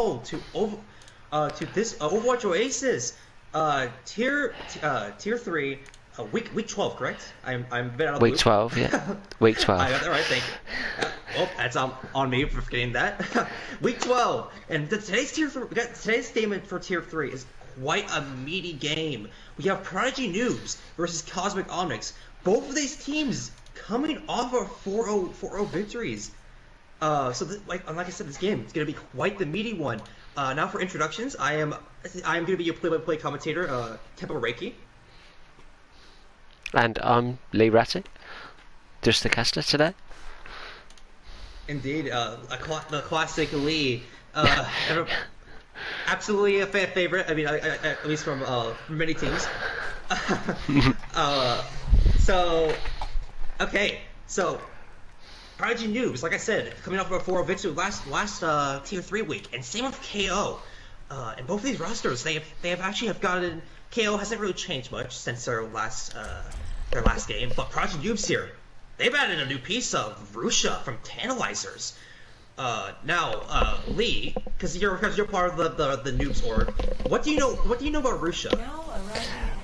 to this Overwatch Oasis tier 3 week 12, correct? I'm a bit out of week 12, yeah. Week 12. I got that right, thank you. Oh, that's on me for forgetting that. Week 12, and today's statement for tier 3 is quite a meaty game. We have Prodigy Noobs versus Cosmic Omnics. Both of these teams coming off of 4-0 victories. Like I said, this game is going to be quite the meaty one. Now for introductions, I am going to be your play-by-play commentator, Tempo Reiki. And I'm Lee Ratty, just the caster today. Indeed, the classic Lee. Absolutely a fan favorite. I mean, at least from many teams. So Prodigy Noobs, like I said, coming off of a 4-0 victory last tier 3 week, and same with KO. And both of these rosters, they have gotten. KO hasn't really changed much since their last game, but Prodigy Noobs here, they've added a new piece of Rusha from Tantalizers. Now, Lee, because you're part of the Noobs org, what do you know about Rusha?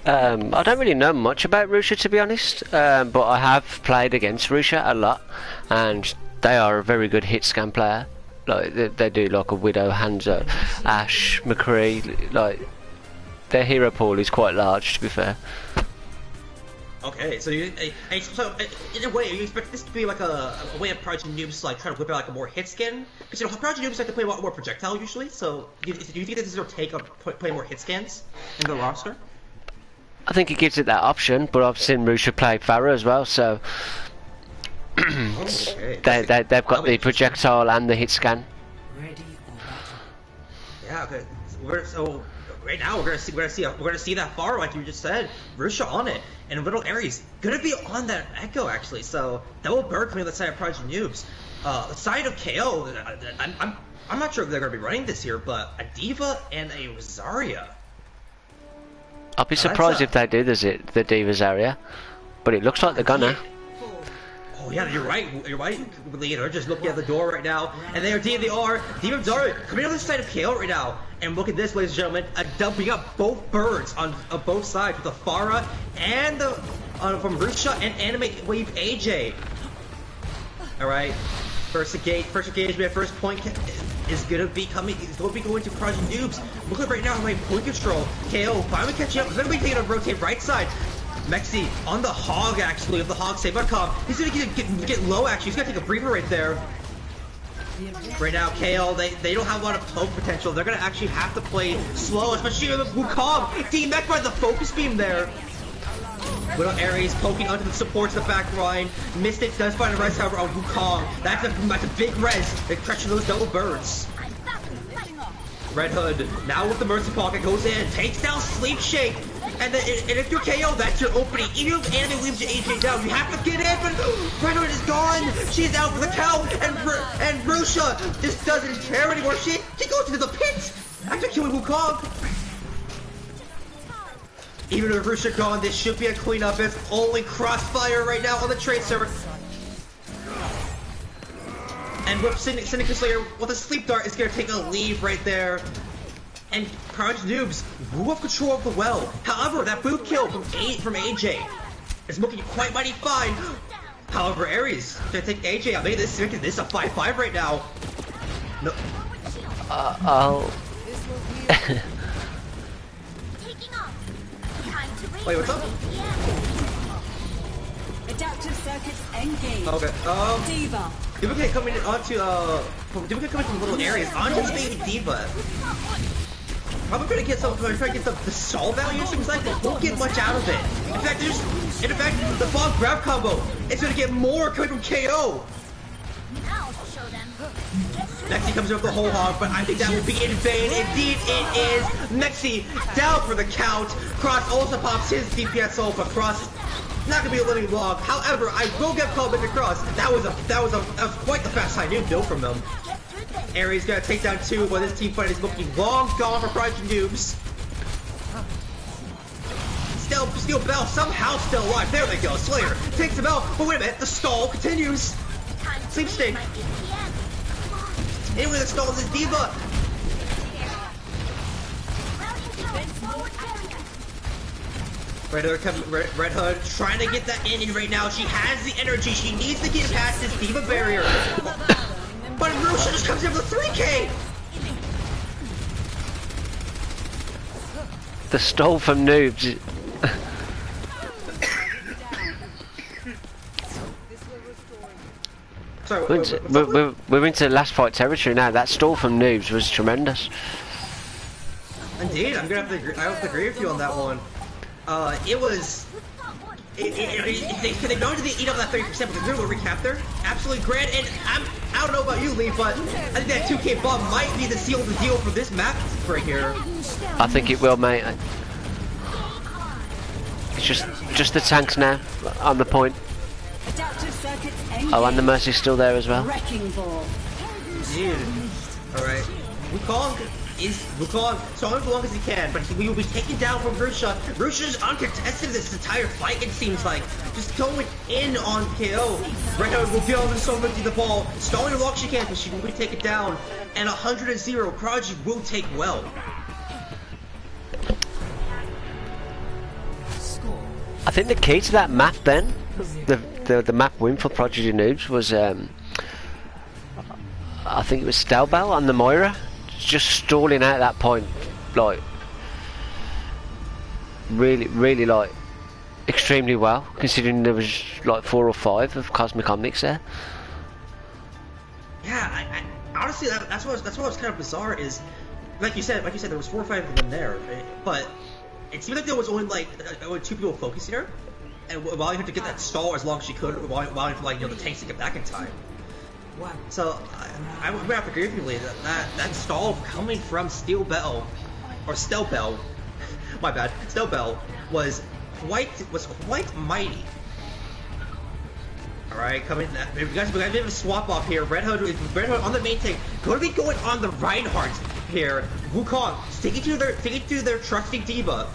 I don't really know much about Rusha, to be honest, but I have played against Rusha a lot, and they are a very good hit scan player. Like they do like a Widow, Hanzo, Ashe, McCree. Like their hero pool is quite large, to be fair. Okay, so in a way, you expect this to be like a way of Prodigy Noobs like trying to whip out like a more hit skin? Because Prodigy Noobs like to play a lot more projectile usually. So do you think that this is their take on playing more hit scans in the roster? I think it gives it that option, but I've seen Rusha play Pharah as well, so okay. they've got the projectile and the hit scan. Yeah, okay. So right now we're gonna see that far, like you just said, Rusha on it, and Little Aries gonna be on that Echo actually. So double bird coming on the side of Prodigy Noobs. The side of KO, I'm not sure if they're gonna be running this year, but a D.Va and a Rosaria. I'll be surprised if they do the D.Va Zarya, but it looks like they're gonna. Oh yeah, you're right, Lee. They're just looking at the door right now, and they are D.Va Zarya coming on the side of KO right now. And look at this, ladies and gentlemen, we got both birds on both sides with the Pharah and the from Rusha and Animate Wave AJ. All right, first engagement, first point is gonna be going to Prodigy Noobs. Look at right now, like point control. KO finally catching up. He's gonna be taking a rotate right side. Mexi on the hog actually of the hog save.com. He's gonna get low actually. He's gonna take a breather right there. Right now, KO, they don't have a lot of poke potential. They're gonna actually have to play slow, especially with Wukong. D-Mech by the focus beam there. Little Aries poking onto the supports in the back line. Mystic does find a res however on Wukong. That's a big res. They're crushing those double birds. Red Hood now with the Mercy Pocket goes in, takes down Sleep Shake. And if you're KO, that's your opening. Even if Anime leaves your AJ down, you have to get in, but Red Hood is gone. She's out for the count, and Rusha just doesn't care anymore. She goes into the pit after killing Wukong. Even with Rusha gone, this should be a cleanup. It's only Crossfire right now on the trade server. And with Syndicate Slayer, with a Sleep Dart, is going to take a leave right there. And Prodigy Noobs will have control of the well. However, that boot kill from AJ is looking quite mighty fine. However, Aries going to take AJ out. Maybe this is a 5-5 right now. No. Wait, what's up? Adaptive circuits engaged. Okay. D.Va. D.Va coming from Little Aries onto the baby D.Va. Probably trying to get the stall value. It seems like they won't get much out of it. In fact, the Fog grab combo is gonna get more coming from KO. Mexi comes in with the whole hog, but I think that will be in vain. Indeed, it is. Mexi down for the count. Cross also pops his DPS ult, but Cross not gonna be a living log. However, I will get called into Cross. That was quite the fast high noob build from them. Aries gonna take down 2, but this team fight is looking long gone for Prodigy Noobs. Steel Bell somehow still alive. There they go. Slayer takes him out, but wait a minute, the stall continues. Sleep Snake. Anyway, the stall is D.Va. Red Hood trying to get that in right now. She has the energy. She needs to get past this Diva barrier. But Rusha just comes in with a 3K. The stall from Noobs. Sorry, we're into last fight territory now. That stall from Noobs was tremendous. Indeed, I have to agree with you on that one. It was. They acknowledge they eat up that 30%, but they're doing a recap there. Absolutely grand, and I don't know about you, Lee, but I think that 2K bomb might be the seal of the deal for this map right here. I think it will, mate. It's just the tanks now on the point. Oh, and the Mercy's still there as well. Dude. Alright. Wukong strong as long as he can, but he will be taken down from Rusha. Rusha's uncontested this entire fight, it seems like. Just going in on KO. Red Hood will be able to so empty the ball, stalling as long as she can, but she will be taken down. And 100-0, Prodigy will take well. I think the key to that map then, the map win for Prodigy Noobs was, I think it was Stelbel on the Moira. Just stalling out that point, like really like extremely well, considering there was like 4 or 5 of Cosmic Omnics there. Yeah, I honestly that's what was kind of bizarre is, like you said there was 4 or 5 of them there, but it seemed like there was only 2 people focusing her, and while you had to get that stall as long as she could, while for the tanks to get back in time. So I would have to agree with you, Lee, that stall coming from Stelbel, my bad, Stelbel was quite mighty. All right, coming. We got a bit of a swap off here. Red Hood on the main tank. Going to be going on the Reinhardt here. Wukong sticking to their trusting Diva.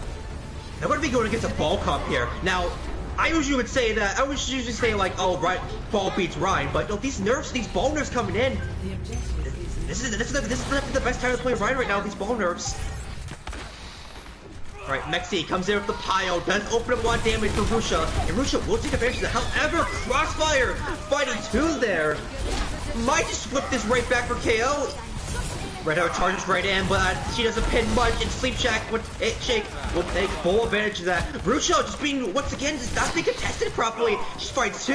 They're going to be going against a ball comp here now. I usually say like, oh, right, ball beats Ryan, but no, these ball nerfs coming in. This is the best time to play Ryan right now. These ball nerfs. All right, Mexi comes in with the pile, does open up 1 damage for Rusha, and Rusha will take advantage of that. However, Crossfire fighting 2 there might just flip this right back for KO. Red Hood charges right in, but she doesn't pin much, and Sleep Shake will take full advantage of that. Rusha just being, once again, just not being contested properly. She fights 2.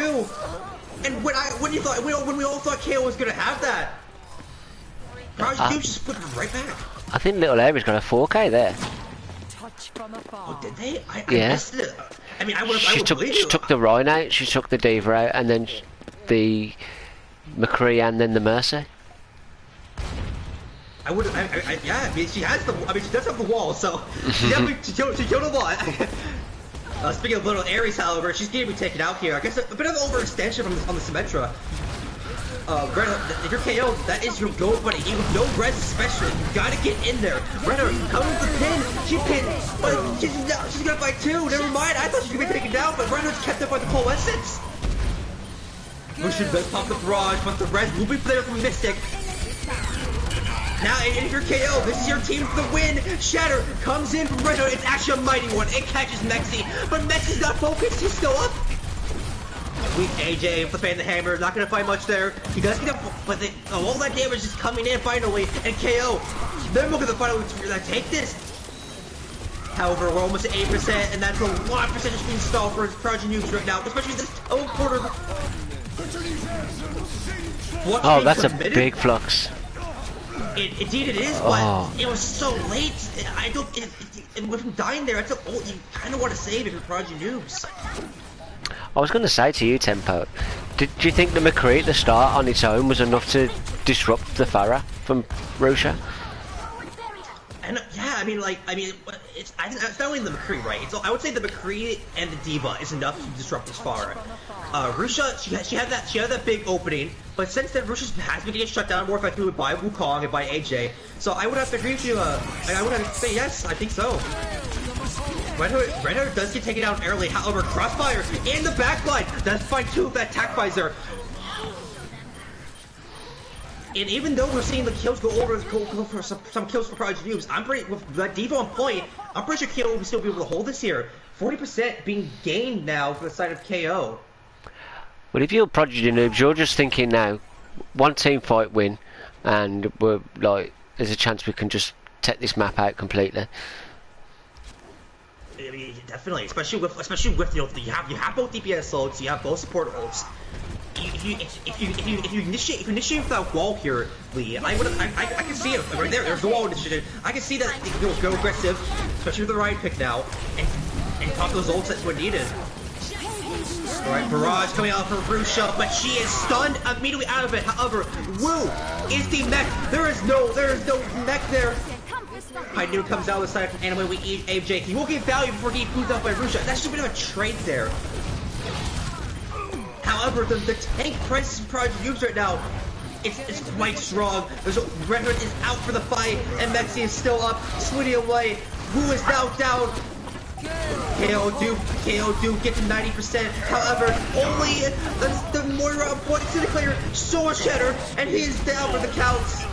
And when we all thought KO was going to have that, Prodigy just put it right back. I think Little Aries got a 4K there. Oh, did they? I missed it. I mean, she took the Rhine out, she took the Diva out, and then the McCree, and then the Mercy. Yeah, I mean, she does have the wall, so she killed a lot. Speaking of Little Aries, however, she's going to be taken out here. I guess a bit of an overextension on the Symmetra. If you're KO, that is your go, buddy. You have no res especially. You gotta get in there. Renner, come with the pin. She pinned, but she's gonna fight 2. Never mind. I thought she was gonna be taken down, but Renner's kept up by the coalescence. Lucian does pop the barrage, but the res will be there from Mystic. Now, and if you're KO, this is your team for the win. Shatter comes in from Red Hood. It's actually a mighty one. It catches Mexi, but Mexi's not focused. He's still up. Weak AJ flipping the hammer. Not gonna find much there. He does get up, but all that damage is coming in finally, and KO. Then look at the final. Take this. However, we're almost at 8%, and that's a lot of percentage being stalled for Prodigy Noobs right now, especially this quarter. Oh, that's a big flux. Indeed it is, but it was so late. And with him dying there, that's all you kind of want to save if you're Prodigy Noobs. I was going to say to you, Tempo, do you think the McCree at the start on its own was enough to disrupt the Pharah from Rusha? And yeah, I think it's not only the McCree, right? I would say the McCree and the Diva is enough to disrupt this Pharah. Rusha, she had that big opening, but since then Rusha has been getting shut down more effectively by Wukong and by AJ. So I would have to agree with you. I would have to say yes. I think so. Red Hood does get taken down early. However, Crossfire in the backline does find 2 of that attack visor. And even though we're seeing the kills go for some kills for Prodigy Noobs, with that Diva on point, I'm pretty sure KO will still be able to hold this here. 40% being gained now for the side of KO. Well, if you're Prodigy Noobs, you're just thinking now, one team fight win, and we're like, there's a chance we can just take this map out completely. I mean, definitely, especially with you know, you have both DPS ults, you have both support ults. If you initiate with that wall here, Lee, I can see it right there. There's the wall initiative. I can see that they can go aggressive, especially with the right pick now, and pop those ults that's what needed. Alright, barrage coming out for Rusha, but she is stunned immediately out of it. However, Woo is the mech. There is no mech there. Haidu comes out of the side from Anime with AJ. He will get value before he boots up by Rusha. That's just a bit of a trade there. However, the tank presence of Prodigy Noobs right now, it's quite strong. There's Red Hood is out for the fight, and Mexi is still up, swinging away. Woo is now down. KO Duke gets 90%. However, only the Moira point to the clear. Sword Shatter, and he is down for the counts.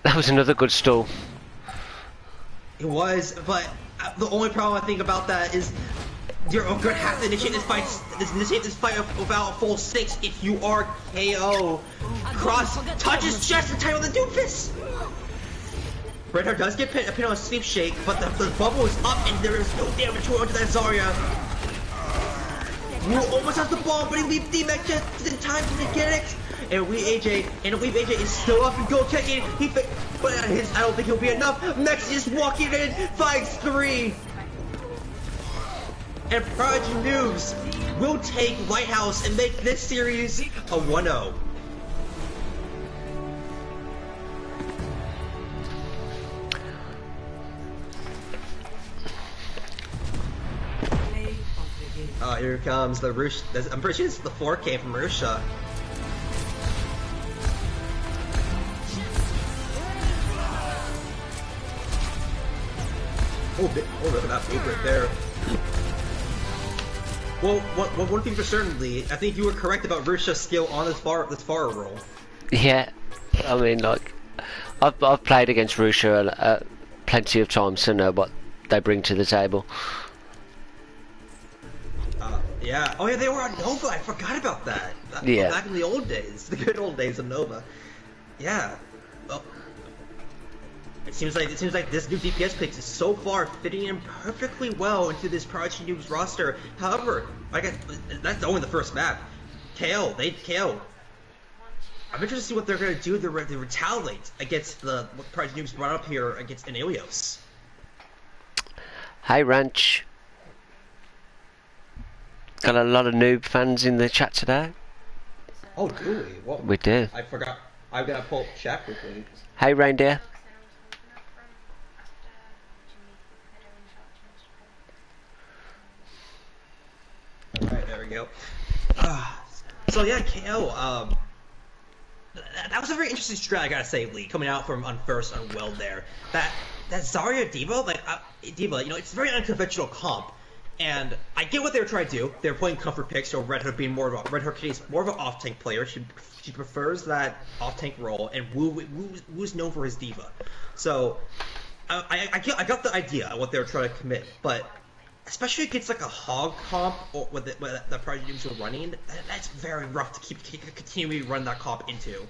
That was another good stall. It was, but the only problem I think about that is you're going to have to initiate this fight without a full 6 if you are KO. Cross touches just in time with the doofus. Red Heart does get pin on a sleep shake, but the bubble is up and there is no damage onto that Zarya. Wu almost has the ball, but he leaves D-Mech just in time to get it. And AJ is still up and goal checking. But I don't think he'll be enough. Mex is walking in, finds 3. And Prodigy Noobs will take Lighthouse and make this series a 1-0. Here comes the Rush. I'm pretty sure it's the 4K from Rusha. Look at that move right there. Well, one thing for certainly, I think you were correct about Rusha's skill on this far roll. Yeah, I mean, like, I've played against Rusha plenty of times to know what they bring to the table. Yeah. Oh yeah, they were on Nova. I forgot about that. Yeah. Back in the old days, the good old days of Nova. Yeah. Well, it seems like this new DPS pick is so far fitting in perfectly well into this Prodigy Noobs roster. However, that's only the first map. KO. I'm interested to see what they're gonna do to retaliate against what Prodigy Noobs brought up here against Anelios. Hi, Ranch. Got a lot of noob fans in the chat today. Oh, do we? Well, we do. I forgot. I've got to pull up chat quickly. Hey, Reindeer. Alright, there we go. So yeah, KO, that was a very interesting strat, I gotta say, Lee, coming out from first on Weld there. That Zarya D.Va, D.Va, you know, it's a very unconventional comp. And I get what they were trying to do. They were playing comfort picks, so Red Hood being more of an off-tank player. She prefers that off-tank role, and Wu's known for his D.Va. So I got the idea of what they were trying to commit, but especially against like a hog comp or with the Prodigy Noobs were running, that's very rough to continually run that comp into.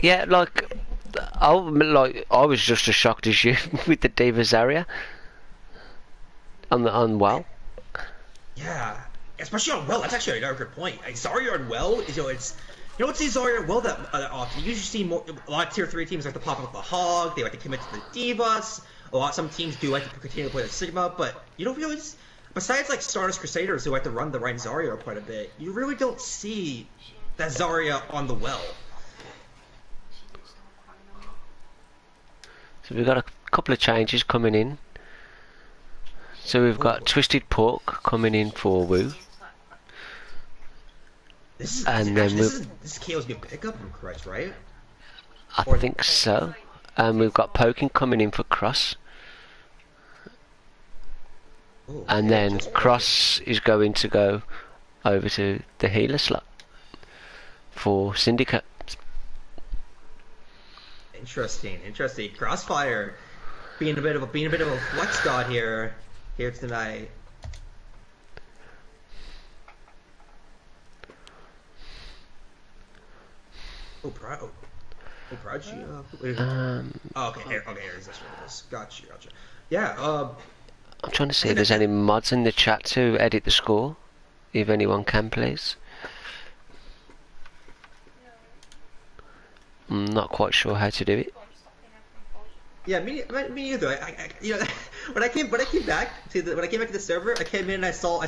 Yeah, like I was just as shocked as you with the D.Va Zarya on WoW. Yeah, especially on Well. That's actually another good point. Like, Zarya on Well is it's. You don't see Zarya on Well that often. You usually see a lot of tier 3 teams like to pop up the Hog. They like to commit to the Divas. Some teams do like to continue to play the Sigma, but you don't really. Besides like Stardust Crusaders who like to run the Rhine Zarya quite a bit, you really don't see that Zarya on the Well. So we've got a couple of changes coming in. So we've got Twisted Pork coming in for Wu. This KO's good pickup, if I'm correct, right? I think so. And we've got Poking coming in for Cross. Ooh, and then Cross is going to go over to the healer slot for Syndicate. Interesting. Crossfire. being a bit of a flex god here tonight. Prodigy. Okay, here's this one. Gotcha. Yeah. I'm trying to see if there's any mods in the chat to edit the score. If anyone can, please. I'm not quite sure how to do it. Yeah, me either. You know, when I came back to the server, I came in and I saw the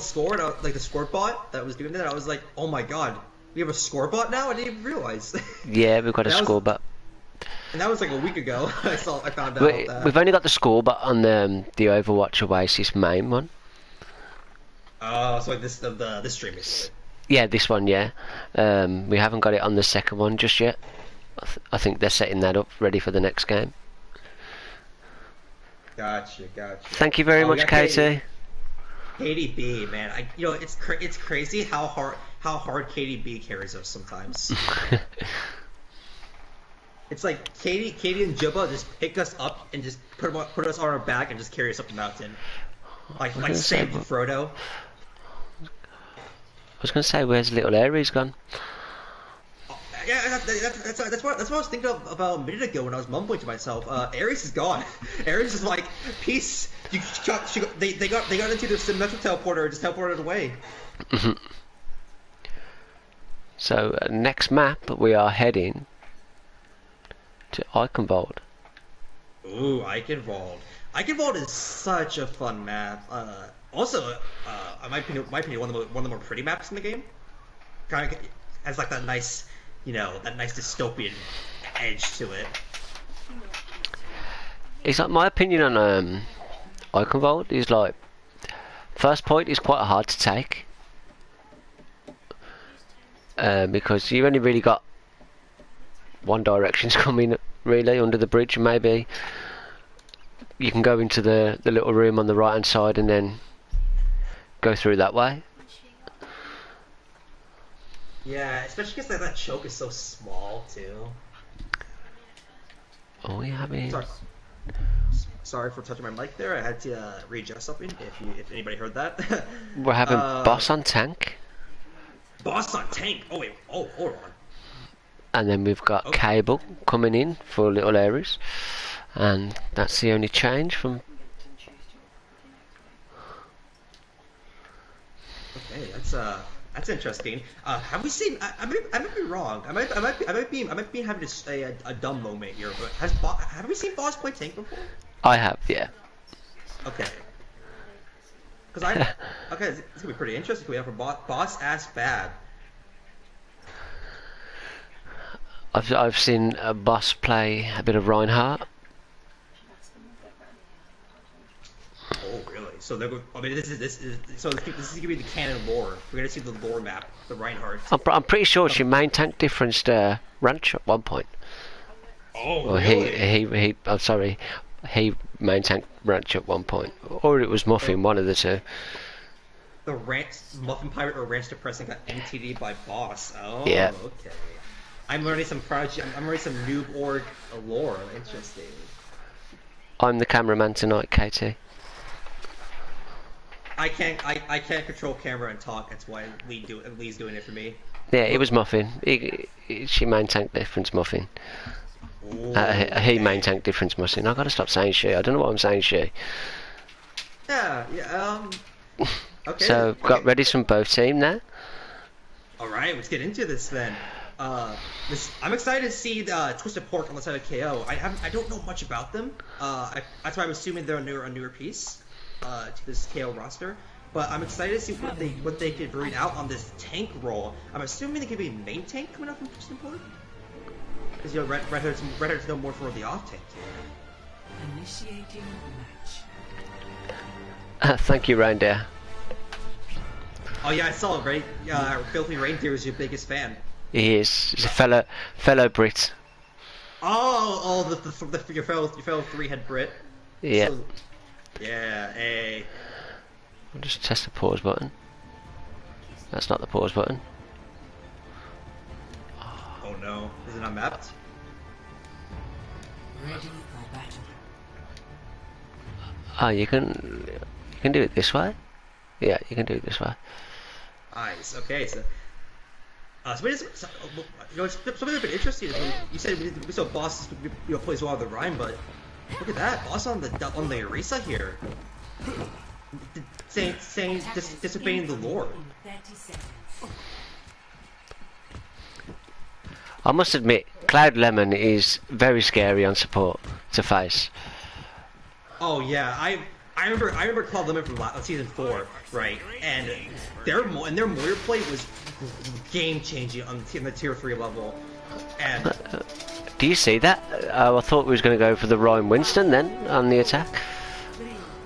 score and like the score bot that was doing that. I was like, oh my god, we have a score bot now. I didn't even realize. Yeah, we've got a score bot. And that was like a week ago. I found out that. We've only got the score bot on the Overwatch Oasis main one. Oh, so like this stream is. Yeah, this one, yeah. We haven't got it on the second one just yet. I think they're setting that up, ready for the next game. Gotcha. Thank you very much, Katie. KDB, man. It's crazy how hard KDB carries us sometimes. It's like Katie and Jubba just pick us up and just put us on our back and just carry us up the mountain, like Sam and Frodo. I was gonna say, where's little Ares gone? Yeah, that's what I was thinking of about a minute ago when I was mumbling to myself. Ares is gone. Ares is like, peace. They got into the symmetric teleporter and just teleported away. So next map we are heading to Eichenwald. Ooh, Eichenwald. Eichenwald is such a fun map. Also, in my opinion, one of the more pretty maps in the game. Kind of has like that nice dystopian edge to it. It's like my opinion on Eichenwald is like, first point is quite hard to take because you only really got one direction to come in, really, under the bridge, and maybe you can go into the little room on the right hand side and then go through that way. Yeah, especially because that choke is so small too. Oh, we having. Sorry for touching my mic there. I had to readjust something. If anybody heard that. We're having boss on tank. Boss on tank. Oh wait. Oh, hold on. And then we've got Cable coming in for little Ares, and that's the only change from. Okay, that's interesting. Have we seen? I might be wrong. I might be having a dumb moment here. But have we seen Boss play tank before? I have, yeah. Okay. Because it's gonna be pretty interesting. We have a Boss ass bad. I've seen a Boss play a bit of Reinhardt. Oh really? So they're. I mean, this is gonna be the canon lore. We're gonna see the lore map, the Reinhardt. I'm pretty sure she main tank differenced Ranch at one point. Oh or really? I'm sorry, he main tank Ranch at one point, or it was Muffin, one of the two. The Muffin Pirate or Ranch Depressing got MTD by Boss. Oh yeah. Okay. I'm learning some Prodigy. I'm learning some noob org lore. Interesting. I'm the cameraman tonight, Katie. I can't control camera and talk. That's why Lee's doing it for me. Yeah, it was Muffin. She main tank difference Muffin. He main tank difference Muffin. I gotta stop saying she. I don't know what I'm saying she. Yeah. Okay. So got ready from both team now. All right, let's get into this then. I'm excited to see Twisted Pork on the side of KO. I don't know much about them. That's why I'm assuming they're a newer piece to this KO roster. But I'm excited to see what they could bring out on this tank role. I'm assuming they could be main tank coming up from Twisted Pork. Because Red Haird's no more for the off tank. Initiating match. Thank you, Reindeer. Oh yeah, I saw it, right? Filthy Reindeer is your biggest fan. He is. He's a fellow Brit. Your fellow three-head Brit. Yeah. So, yeah, hey. I'll just test the pause button. That's not the pause button. Oh no, is it not mapped? Ready for battle. Oh, you can do it this way. Yeah, you can do it this way. Nice. Okay, so. Something that's been interesting is when you said we saw boss plays well on the Rhine, but look at that boss on the Orisa here, dissipating the lore. 30 seconds. I must admit, Cloud Lemon is very scary on support to face. Oh yeah, I remember Cloud Lemon from season 4, right? And their Moira play was game changing on the tier 3 level. And do you see that? I thought we was going to go for the Ryan Winston then on the attack.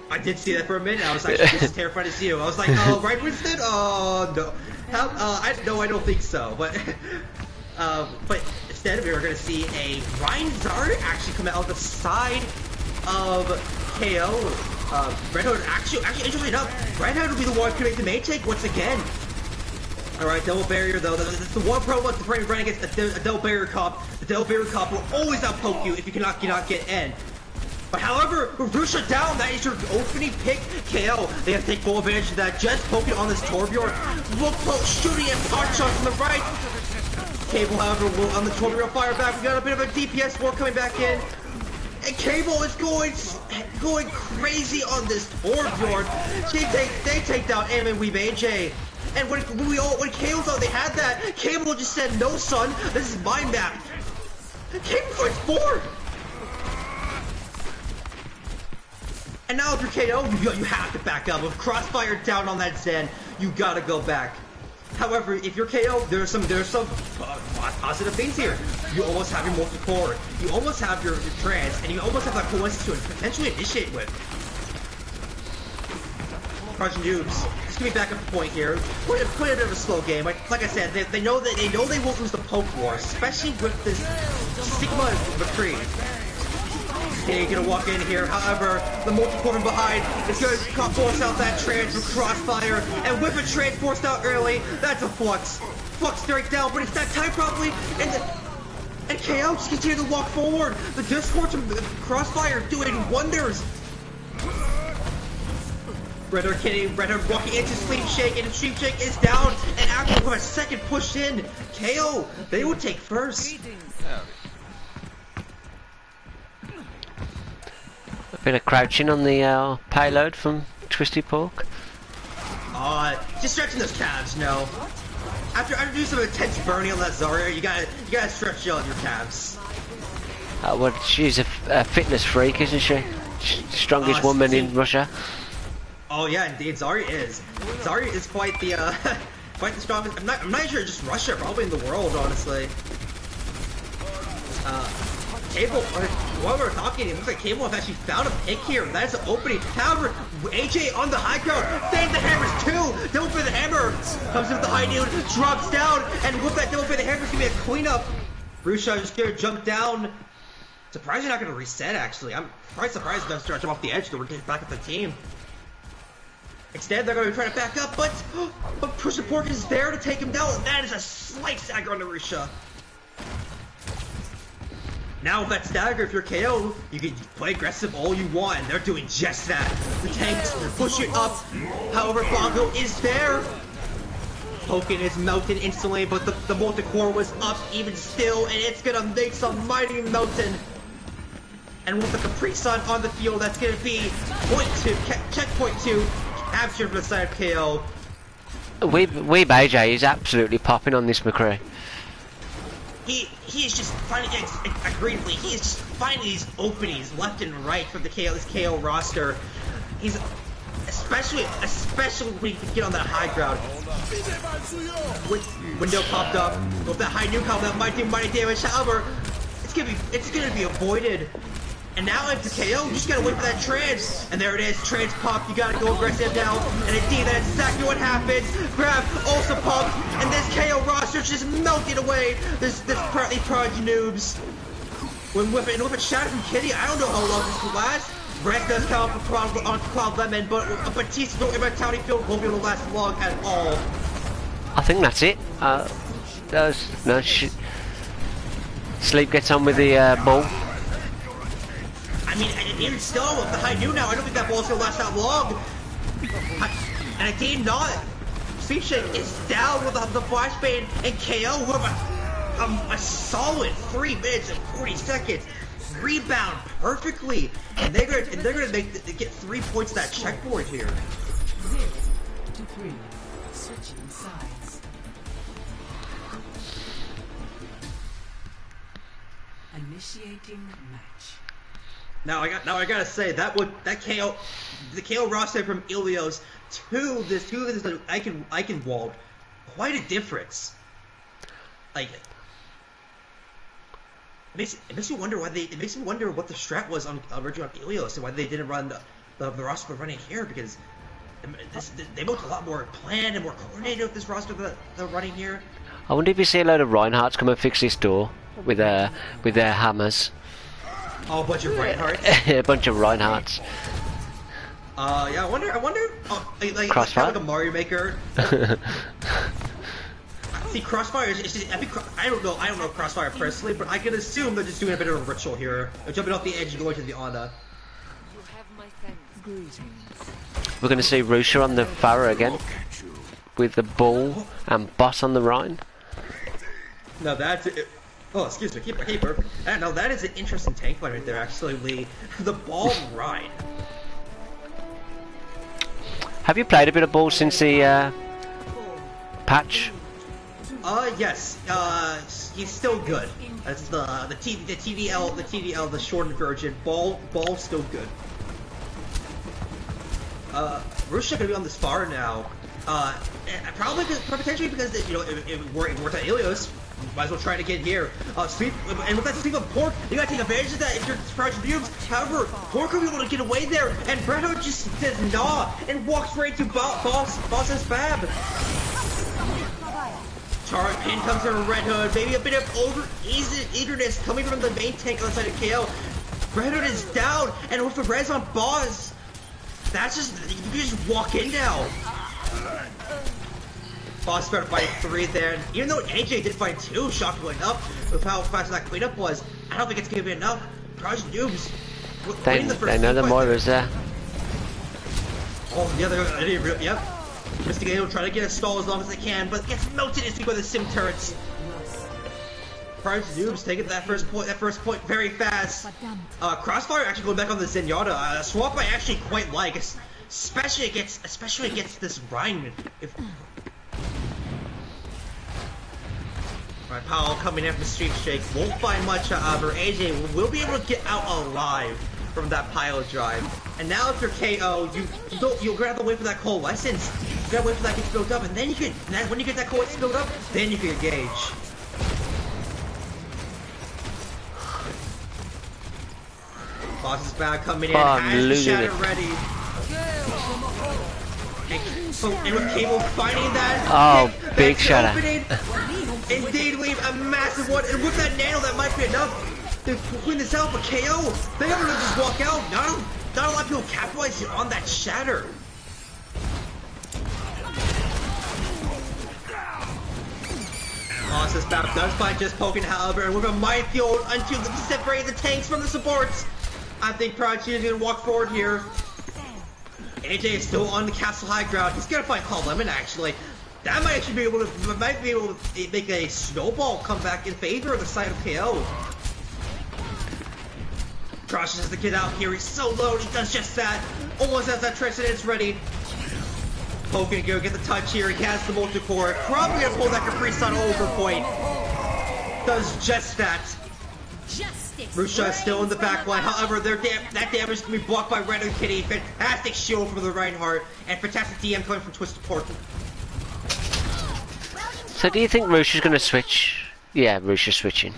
I did see that for a minute. I was like, just as terrified as you. I was like, oh, Ryan Winston? Oh no, I don't think so. But instead we are going to see a Ryan Zard actually come out the side of KO. Red Hood actually interestingly enough, Red Hood will be the one to make the main take once again. Alright, double barrier though. That's the one problem with running against a double barrier comp. The double barrier comp will always outpoke you if you cannot get in. But however, with Rusha down, that is your opening pick, KO. They have to take full advantage of that. Just poking on this Torbjorn. Shooting and pot shots on the right. Cable, however, will on the Torbjorn fire back. We got a bit of a DPS war coming back in. And Cable is going crazy on this Torbjorn. They take down M and Weeb AJ. And when Cable thought they had that, Cable just said, "No, son, this is my map." Cable fights 4. And now if you're KO, you have to back up. With Crossfire down on that Zen, you gotta go back. However, if you're KO, there's some positive things here. You almost have your multi-core, you almost have your trance, and you almost have that coincidence to potentially initiate with. Prodigy Noobs, just give me back up the point here. Play a bit of a slow game. Like I said, they know they won't lose the poke war, especially with this Sigma McCree. Okay, gonna walk in here. However, the multi-core from behind is gonna force out that trance with Crossfire, and with a trance forced out early, that's a flux. Flux straight down, but it's not timed properly, and KO just continue to walk forward. The Discord from Crossfire doing wonders. Red Hood walking into Sleep Shake, and the Sleep Shake is down, and after a second push in, KO, they would take first. A bit of crouching on the payload from Twisty Pork. Just stretching those calves, no. After doing some intense burning on that Zarya, you gotta stretch out your calves. Well, she's a fitness freak, isn't she? Strongest woman in Russia. Oh yeah, indeed, Zarya is. Zarya is quite the strongest. I'm not sure just Russia, probably in the world, honestly. Cable, while we're talking, it looks like Cable has actually found a pick here. That is an opening. However, AJ on the high ground, saves the hammers too. Double for the hammer. Comes in with the high noon, drops down, and with that double for the hammer, it's gonna be a cleanup. Rusha just gonna jump down. Surprised you're not gonna reset, actually. I'm quite surprised they're gonna jump off the edge to get back at the team. Instead, they're gonna try to back up, but Push the Pork is there to take him down. That is a slight stagger on the Rusha. Now with that stagger, if you're KO, you can play aggressive all you want, and they're doing just that. The tanks push it up. However, Bongo is there. Poking is melted instantly, but the multi-core was up even still, and it's gonna make some mighty melting. And with the Capri Sun on the field, that's gonna be checkpoint 2, captured from the side of KO. Weeb AJ is absolutely popping on this McCree. He is just finding, agreedly, he is just finding these openings left and right from this KO roster. He's especially when you can get on that high ground. Window popped up with that high nuke combo that might do mighty damage. However, it's gonna be avoided. And now if the KO, you just gotta wait for that trance. And there it is, trance pop, you gotta go aggressive now. And indeed, that's exactly what happens. Grab, also pumped, and this KO roster just melted away. This partly Prodigy Noobs. With a shout from Kitty, I don't know how long this will last. Red does come on Cloud Lemon, but Batista immortality field won't be able to last long at all. I think that's it. Sleep gets on with the ball. mean, and even still, with the high noon now, I don't think that ball's gonna last that long. And I did not. Sleep Shake is down with the flashbang, and KO with a solid 3 minutes and 40 seconds. Rebound perfectly, and they're gonna get 3 points to that checkboard here. 0 to 3. Switching sides. Initiating match. Now I gotta say the KO roster from Ilios to this Eichenwald, quite a difference. Like it makes me wonder what the strat was on original Ilios and why they didn't run the roster running here, because they looked a lot more planned and more coordinated with this roster they're running here. I wonder if you see a load of Reinhardts come and fix this door with their hammers. Oh, a bunch of Reinhardts. A bunch of Reinhardts. Yeah, I wonder. Like Crossfire? kind of like a Mario Maker. See, Crossfire is just, I don't know Crossfire personally, but I can assume they're just doing a bit of a ritual here. They're jumping off the edge and going to the Ana. You have my thanks. Greetings. We're going to see Rusha on the Pharah again, with the Bull and Boss on the Rhine. No, that's it. Oh, excuse me, keeper. No, that is an interesting tank fight right there, actually, Lee. The Ball Rhine. Have you played a bit of Bull since the patch? Yes. He's still good. That's the TDL, the shortened version. Ball's still good. Rusha gonna be on this far now. Probably potentially because it worked at Ilios. Might as well try to get here. Sweep, and with that sweep of Pork, you gotta take advantage of that if you're Prodigy Noobs. However, Pork will be able to get away there, and Bredo just says nah and walks right to Boss's Fab. Char Pin comes from Red Hood, maybe a bit of eagerness coming from the main tank on the side of KO. Red Hood is down, and with the res on Boss, that's just, you can just walk in now. Boss started fighting 3 there, and even though AJ did fight 2, shockingly enough, with how fast that cleanup was, I don't think it's gonna be enough. Prodigy Noobs winning the first. They know the fight. Moira's there. Oh, yeah, yep. Mysticato trying to get a stall as long as they can, but gets melted this week by the sim turrets. Prodigy Noobs taking that first point very fast. Crossfire actually going back on the Zenyatta. A swap I actually quite like, especially against this Rhine. Alright, Powell coming in from Street Shake. Won't find much, however. AJ will be able to get out alive from that pile drive. And now if you're KO, you'll have to wait for that coalescence. You gotta wait for that to get built up, and then when you get that coalescence built up, then you can engage. Boss is back coming in, has the shatter ready. And with Cable finding that, big shatter. Indeed, leave a massive one, and with that nano, that might be enough to win this out. But KO, they're able to just walk out. Not a lot of people capitalize on that shatter. Boss is back, does find just poking, however, and with a minefield until to separate the tanks from the supports. I think Prodigy is gonna walk forward here. AJ is still on the castle high ground. He's gonna find Paul Lemon actually. That might actually be able to make a snowball come back in favor of the side of KO. Crush has to get out here. He's so low. He does just that. Almost has that Transcendence ready. Poking go get the touch here. He has the multi-core. Probably gonna pull that Capri Sun over point. Does just that. Rusha is still in the back line. However, that damage can be blocked by Red and Kitty. Fantastic shield from the Reinhardt, and fantastic DM coming from Twisted Pork. So do you think Rusha's going to switch? Yeah, Rusha's switching.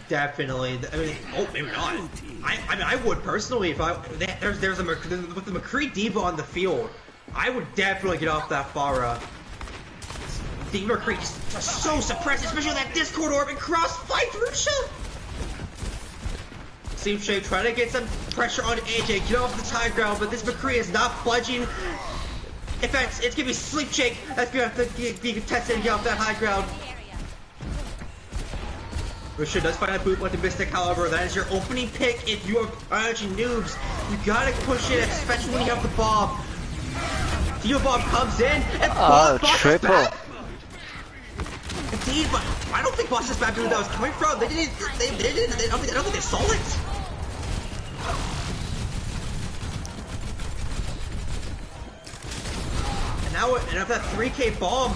Definitely. I mean, maybe not. I would personally if with the McCree Diva on the field. I would definitely get off that Pharah. The McCree is so suppressed, especially with that Discord orb and cross fight Rusha. Seems Shay trying to get some pressure on AJ, get off the high ground, but this McCree is not budging. In fact, it's gonna be Sleep Shake that's gonna have to be contested and get off that high ground. Rusha does find a boot with the Mystic, however. That is your opening pick if you are Prodigy Noobs. You gotta push it, especially when you have the bomb. Dio Bomb comes in and Boss triple. Indeed, but I don't think Boss is bad where that was coming from. They didn't. I don't think they saw it. And now, and after that 3K bomb,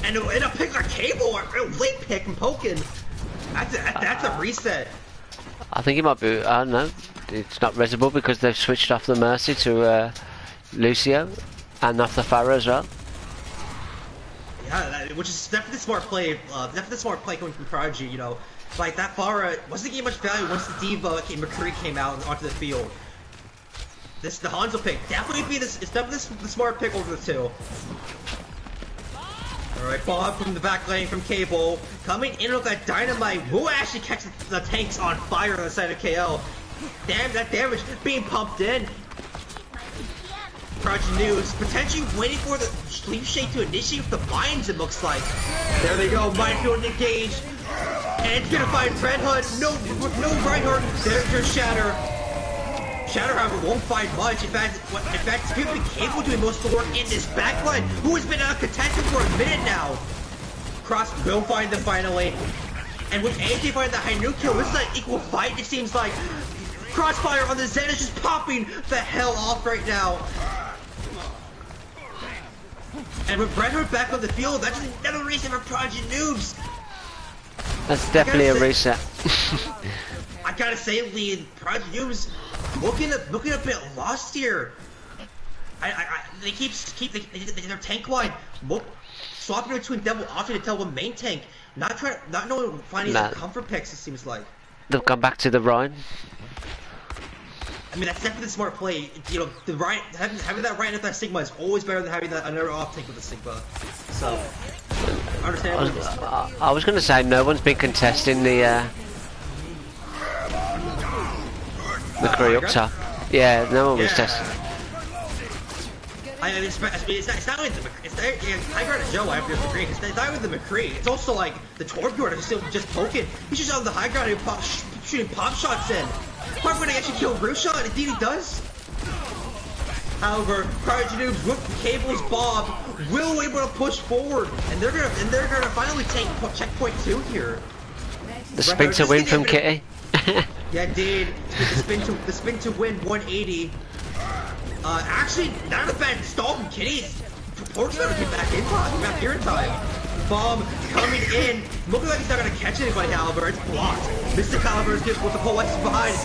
and a pick a cable, a late pick from Pokken. That's a reset. I think it might be. I don't know. It's not resible because they've switched off the Mercy to Lucio and off the Pharah as well. Yeah, which is definitely smart play. Definitely smart play coming from Prodigy. You know, like that Pharah wasn't getting much value once the Diva McCree came out onto the field. The Hanzo pick definitely it's definitely the smart pick over the two. Alright, Bob from the back lane from Cable. Coming in with that dynamite will actually catch the tanks on fire on the side of KO. Damn, that damage being pumped in. Prodigy News potentially waiting for the Sleep Shake to initiate with the mines, it looks like. There they go, Minefield engaged. And it's gonna find Red Hood. No Reinhardt. There's your Shatter. Shatter, however, won't find much. In fact, it's going to be Cable doing most of the work in this backline, who has been contested for a minute now. Cross will find them finally. And with AJ finding the high nuke kill, this is an equal fight, it seems like. Crossfire on the Zen is just popping the hell off right now. And with Red Hood back on the field, that's another reason for Prodigy Noobs. That's definitely a reset. I gotta say, Lee, Prodigy Noobs looking a bit lost here. They keep their tank line swapping between Devil Option and Devil Main Tank, not knowing finding some comfort picks. It seems like they'll come back to the Rhine. I mean, that's definitely a smart play. You know, the Rhine having that Rhine with that Sigma is always better than having that another off tank with a Sigma. So, understandable. I was gonna say no one's been contesting the McCree up top. Yeah, no one was testing. I mean, it's not with the McCree. I got a Joe after the McCree. It's not with the McCree. It's also like the Torbjorn is still just poking. He's just on the high ground and shooting pop shots in. Hard to actually kill Rusha, and indeed he does. However, Prodigy Noobs with Cable's bomb will able to push forward, and they're gonna finally take checkpoint 2 here. The spin to win from Kitty. Yeah, indeed. The spin to win 180. Actually, not a bad stall from Kitty. Pork's gonna get back in time. Back here in time. Bomb coming in. Looking like he's not gonna catch anybody, however. It's blocked. Mr. Caliber is good with the Poets behind.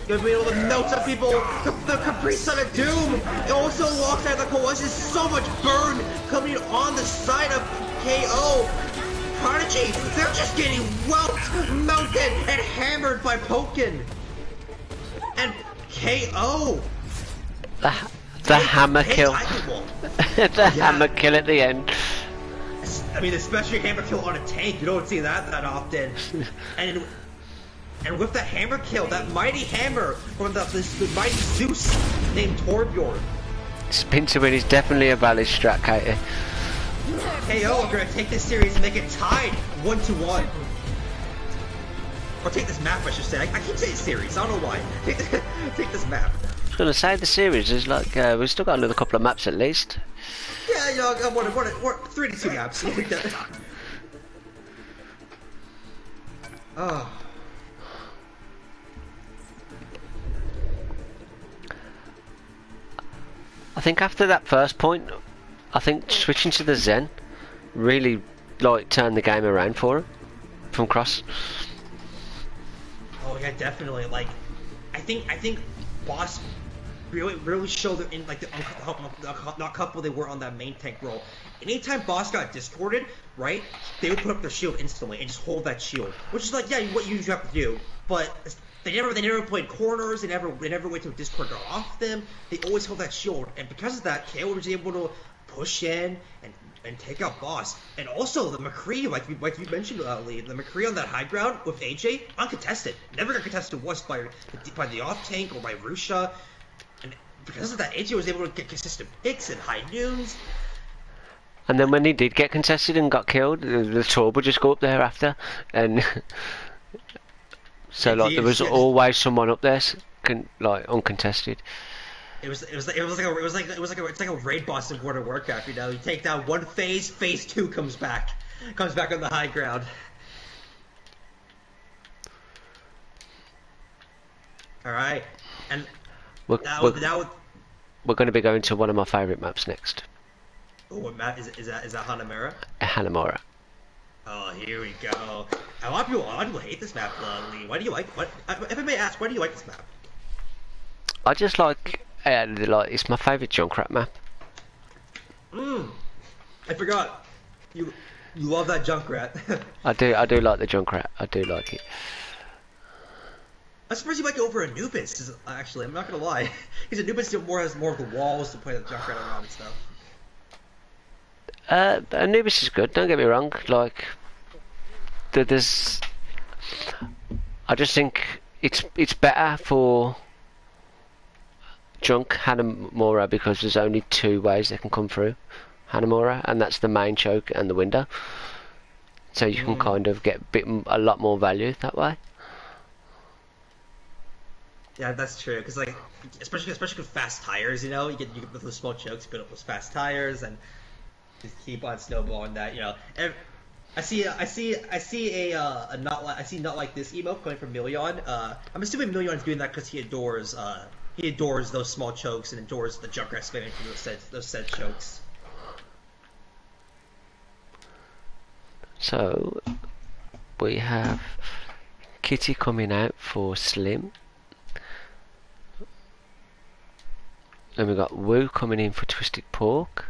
Gonna be able to melt some people. The Capri Sun of Doom. It also locks out the Poets. There's so much burn coming on the side of KO. Prodigy, they're just getting whelped, melted, and hammered by Pokken. And KO. The hammer kill. The hammer kill at the end. I mean, especially hammer kill on a tank. You don't see that often. And with that hammer kill, that mighty hammer from the mighty Zeus named Torbjorn. Spin to win is definitely a valid strat, Katie. KO are going to take this series and make it tied 1-1. Or take this map, I should say. I keep saying series, I don't know why. Take this map. I was going to say the series is like, we've still got another couple of maps at least. Yeah, you know, what 3 to 2 maps. Oh. I think after that first point, I think switching to the Zen really like turned the game around for him from Cross. Oh yeah, definitely. Like, I think Boss really showed in like how comfortable they were on that main tank role. Anytime Boss got discorded, right, they would put up their shield instantly and just hold that shield, which is like, yeah, what you usually have to do. But they never played corners. They never wait to discord off them. They always hold that shield, and because of that, KO was able to push in and take out Boss. And also the McCree, like you mentioned, Lee, the McCree on that high ground with AJ, uncontested. Never got contested once by the off tank or by Rusha. And because of that, AJ was able to get consistent picks and high noons. And then when he did get contested and got killed, the tour would just go up there after, and so like there was always someone up there, like uncontested. It's like a raid boss in World of Warcraft. You know, you take down one phase, phase 2 comes back on the high ground. All right, and we're going to be going to one of my favourite maps next. Oh, what map is that? Is that Hanamura? Hanamura. Oh, here we go. A lot of people hate this map, Lee. Why do you like? If I may ask, why do you like this map? I just like it's my favourite Junkrat map. I forgot. You love that Junkrat. I do like the Junkrat. I do like it. I'm surprised you like it over Anubis. Actually, I'm not gonna lie. Because Anubis has more of the walls to play the Junkrat around and stuff. Anubis is good. Don't get me wrong. Like, there's. I just think it's better for Junk Hanamura because there's only 2 ways they can come through Hanamura, and that's the main choke and the window. So you can kind of get a lot more value that way. Yeah, that's true. Because like, especially with fast tires, you know, you get with those small chokes, build up those fast tires, and just keep on snowballing that. You know, I see not like this emote coming from Million. I'm assuming Million's doing that because he adores those small chokes and adores the Junkrat spamming for those said chokes. So we have Kitty coming out for Slim. Then we got Woo coming in for Twisted Pork.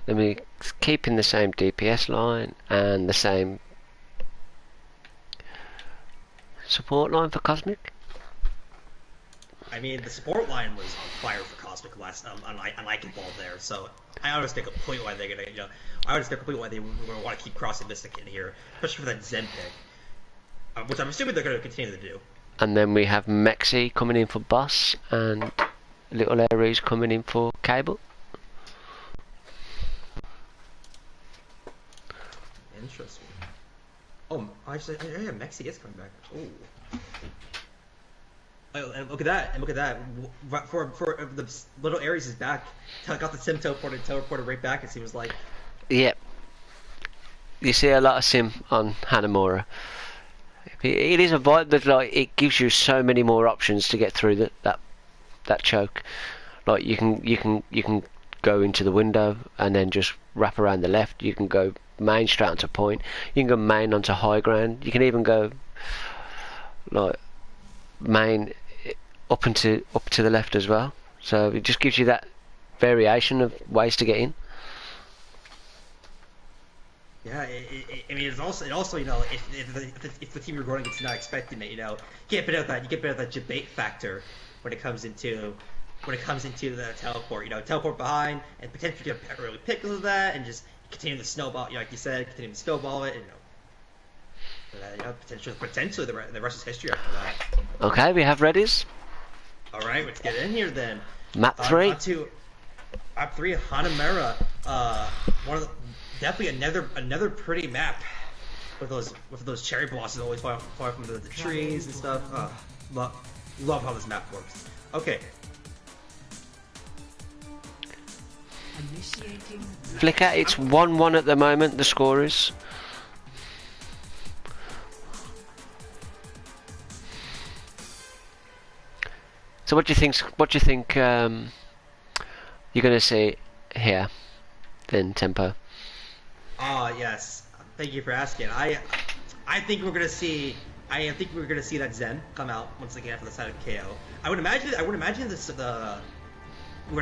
Then we keeping the same DPS line and the same support line for Kosmic. I mean, the support line was on fire for Kosmic last unlike involved there, so I understand completely why they're gonna, you know, I understand completely why they want to keep crossing Mystic in here, especially for that Zen pick, which I'm assuming they're gonna continue to do. And then we have Mexi coming in for Boss and Little Aries coming in for Cable. Interesting. Oh, actually, yeah, Mexi is coming back. Oh. Oh, and look at that! And look at that! For the Little Aries is back. Got the Sim teleported right back. It seems like. Yep. You see a lot of Sim on Hanamura. It is a vibe that like it gives you so many more options to get through that choke. Like you can go into the window and then just wrap around the left. You can go main straight onto point. You can go main onto high ground. You can even go like main up to the left as well. So it just gives you that variation of ways to get in. Yeah, I mean, it also you know, if the team you're running is not expecting it, you know, you get a bit of that debate factor when it comes into the teleport. You know, teleport behind and potentially get early picks of that, and just continue to snowball. You know, like you said, continue to snowball it, and you know, potentially the rest is history after that. Okay, we have readies. All right, let's get in here then. Map 3. Map 3, Hanamura. Definitely another pretty map with those cherry blossoms always far from the trees and stuff. Love how this map works. Okay. Flicker, it's 1-1 at the moment. The score is. So what do you think? You're going to see here, then Tempo. Yes. Thank you for asking. I think we're gonna see. I think we're gonna see that Zen come out once again for the side of KO. I would imagine we're gonna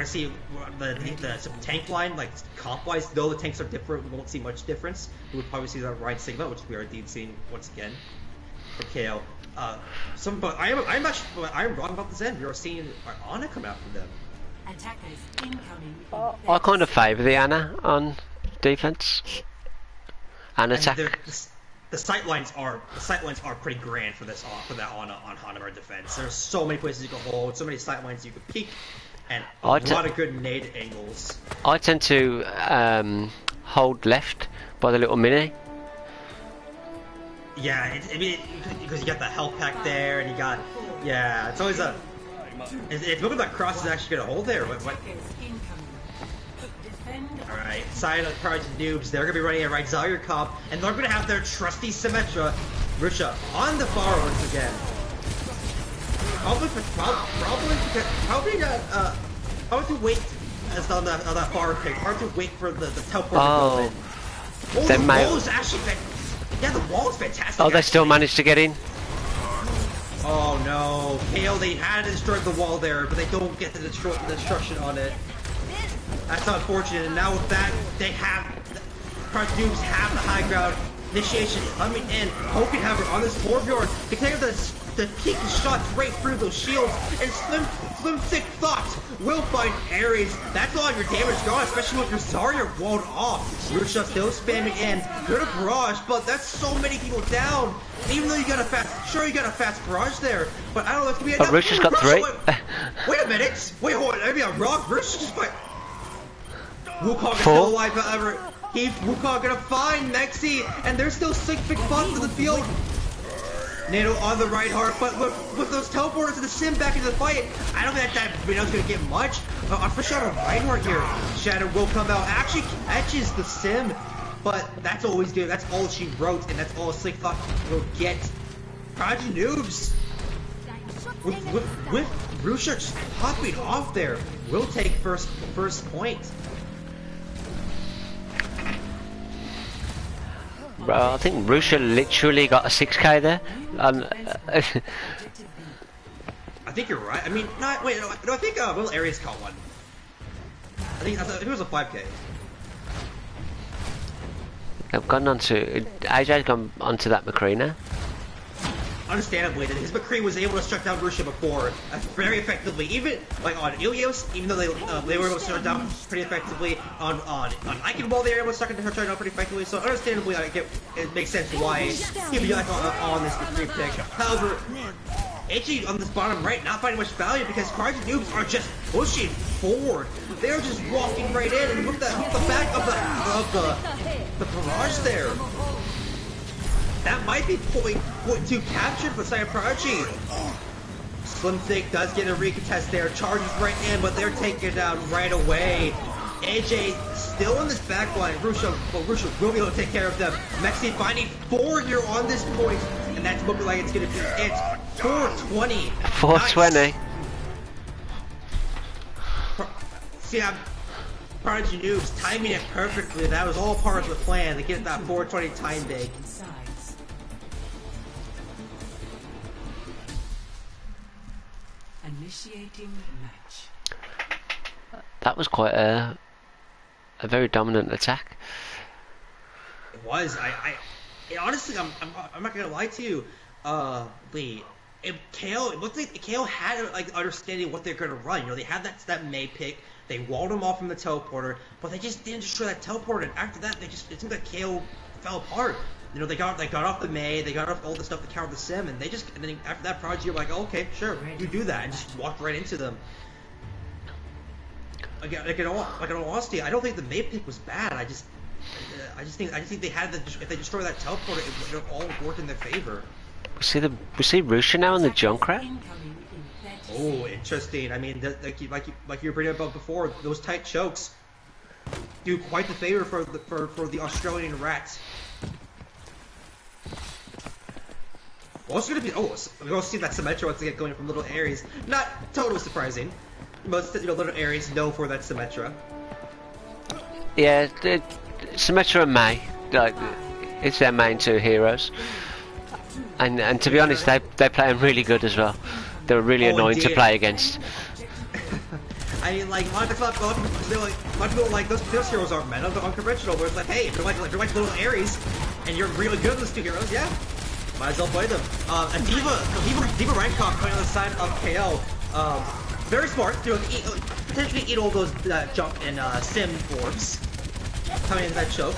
see the tank line, like comp wise. Though the tanks are different, we won't see much difference. We would probably see that Ride Sigma, which we are indeed seeing once again for KO. But I'm wrong about the Zen. We are seeing Ana come out from them. Attackers incoming. I kind of favour the Ana on defense and attack. The sight lines are pretty grand for that on Hanamura defense. There's so many places you can hold, so many sight lines you can peek, and a lot of good nade angles. I tend to hold left by the little mini. Yeah, I mean, because you got the health pack there, and you got, yeah, it's always a. It's looking like Cross is actually gonna hold there. What? All right, side of Prodigy Noobs, they're gonna be running a right Zarya comp, and they're gonna have their trusty Symmetra, Rusha, on the far once again. Probably to wait as on that far pick. Hard to wait for the teleport to go in. Oh, the wall is actually yeah, the wall is fantastic. Oh, they still managed to get in. Oh no, KO, they had to destroy the wall there, but they don't get the destruction on it. That's unfortunate, and now with that, they have, Prodigy Noobs have the high ground. Initiation coming in, poking Hammer on this Torbjorn. They take the peak shots right through those shields, and Slim Sick Thoughts will find Ares. That's all your damage gone, especially with your Zarya walled off. Rusha still spamming in, good barrage, but that's so many people down. Even though you got a fast barrage there, but I don't know, it's gonna be enough. Rusha's got 3. Wait a minute, hold on, maybe I'm wrong. Rusha's just fight. Wukong is still alive, however. Wukong gonna find Mexi, and there's still 6 big spots in the field. NATO on the right heart, but with those teleporters and the Sim back into the fight, I don't think that Reno's gonna get much. For Shadow Reinhardt here, Shadow will come out, actually catches the Sim, but that's always good. That's all she wrote, and that's all Slick Thought will get. Prodigy Noobs, with Rusha just popping off there, will take first point. Bro, I think Rusha literally got a 6k there. I think you're right. I mean, no, I think Will Ares caught one. I think it was a 5k. I've gone on to AJ's gone onto that McCree now. Understandably, that his McCree was able to shut down Rusha before very effectively. Even like on Ilios, even though they were able to shut down pretty effectively on Iconwall, they were able to shut down pretty effectively. So understandably, it makes sense why he'd be like on this McCree pick. However, HE on this bottom right not finding much value because Prodigy Noobs are just pushing forward. They're just walking right in, and with the back of the barrage there. That might be point 2 captured for side of Prodigy. Slim Thick does get a recontest there, charges right in, but they're taken down right away. AJ still in this back line. Rusha will be able to take care of them. Mexi finding 4 here on this point, and that's looking like it's going to be it. 420. 420. Nice. See, Prodigy Noobs timing it perfectly. That was all part of the plan to get that 420 time bake. Initiating match. That was quite a very dominant attack. It was. Honestly, I'm not gonna lie to you, Lee. KO, it looked like KO had like understanding what they're gonna run. You know, they had that May pick. They walled him off from the teleporter, but they just didn't destroy that teleporter. And after that, it seemed like KO fell apart. You know, they got off the May, they got off all the stuff to counter the Sim, and then after that Prodigy, you're like, oh, okay, sure, you do that, and just walked right into them. Again, like in all honesty, I don't think the May pick was bad. I just think they had if they destroy that teleporter, it would all work in their favor. We see Rusha now in the Junkrat. Oh, interesting. I mean, like you were bringing about before, those tight chokes do quite the favor for the Australian rats. Also gonna be we're gonna see that Symmetra once again going from little Ares. Not totally surprising. Most little Ares know for that Symmetra. Yeah, Symmetra and May, like it's their main 2 heroes. And to be honest, they're playing really good as well. They're really annoying indeed to play against. I mean, like, a lot of people like those heroes aren't meant unconventional. Where it's like, hey, if you're like little Ares, and you're really good with those 2 heroes, yeah, might as well play them. A Diva Rankov playing on the side of KO. Very smart. Potentially eat all those jump and sim orbs coming into that choke.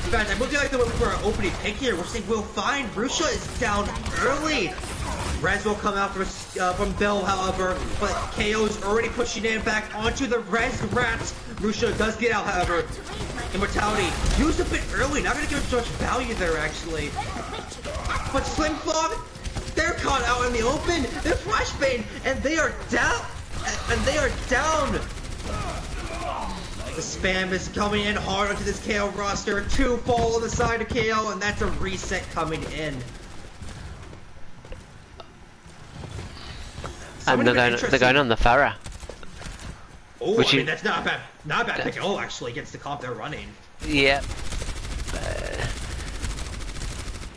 In fact, I would like the one for our opening pick here. We're saying we'll find Rusha is down early. Res will come out from Bill, however, but KO's already pushing in back onto the Res Rats. Rusha does get out, however. Immortality used a bit early, not gonna give him so much value there, actually. But Slim Fog, they're caught out in the open. They're flashbang, and they are down. The spam is coming in hard onto this KO roster. 2 fall on the side of KO, and that's a reset coming in. And they're going on the Farah. Oh, I mean, that's not a bad pick at all, actually, against the comp they're running. Yeah.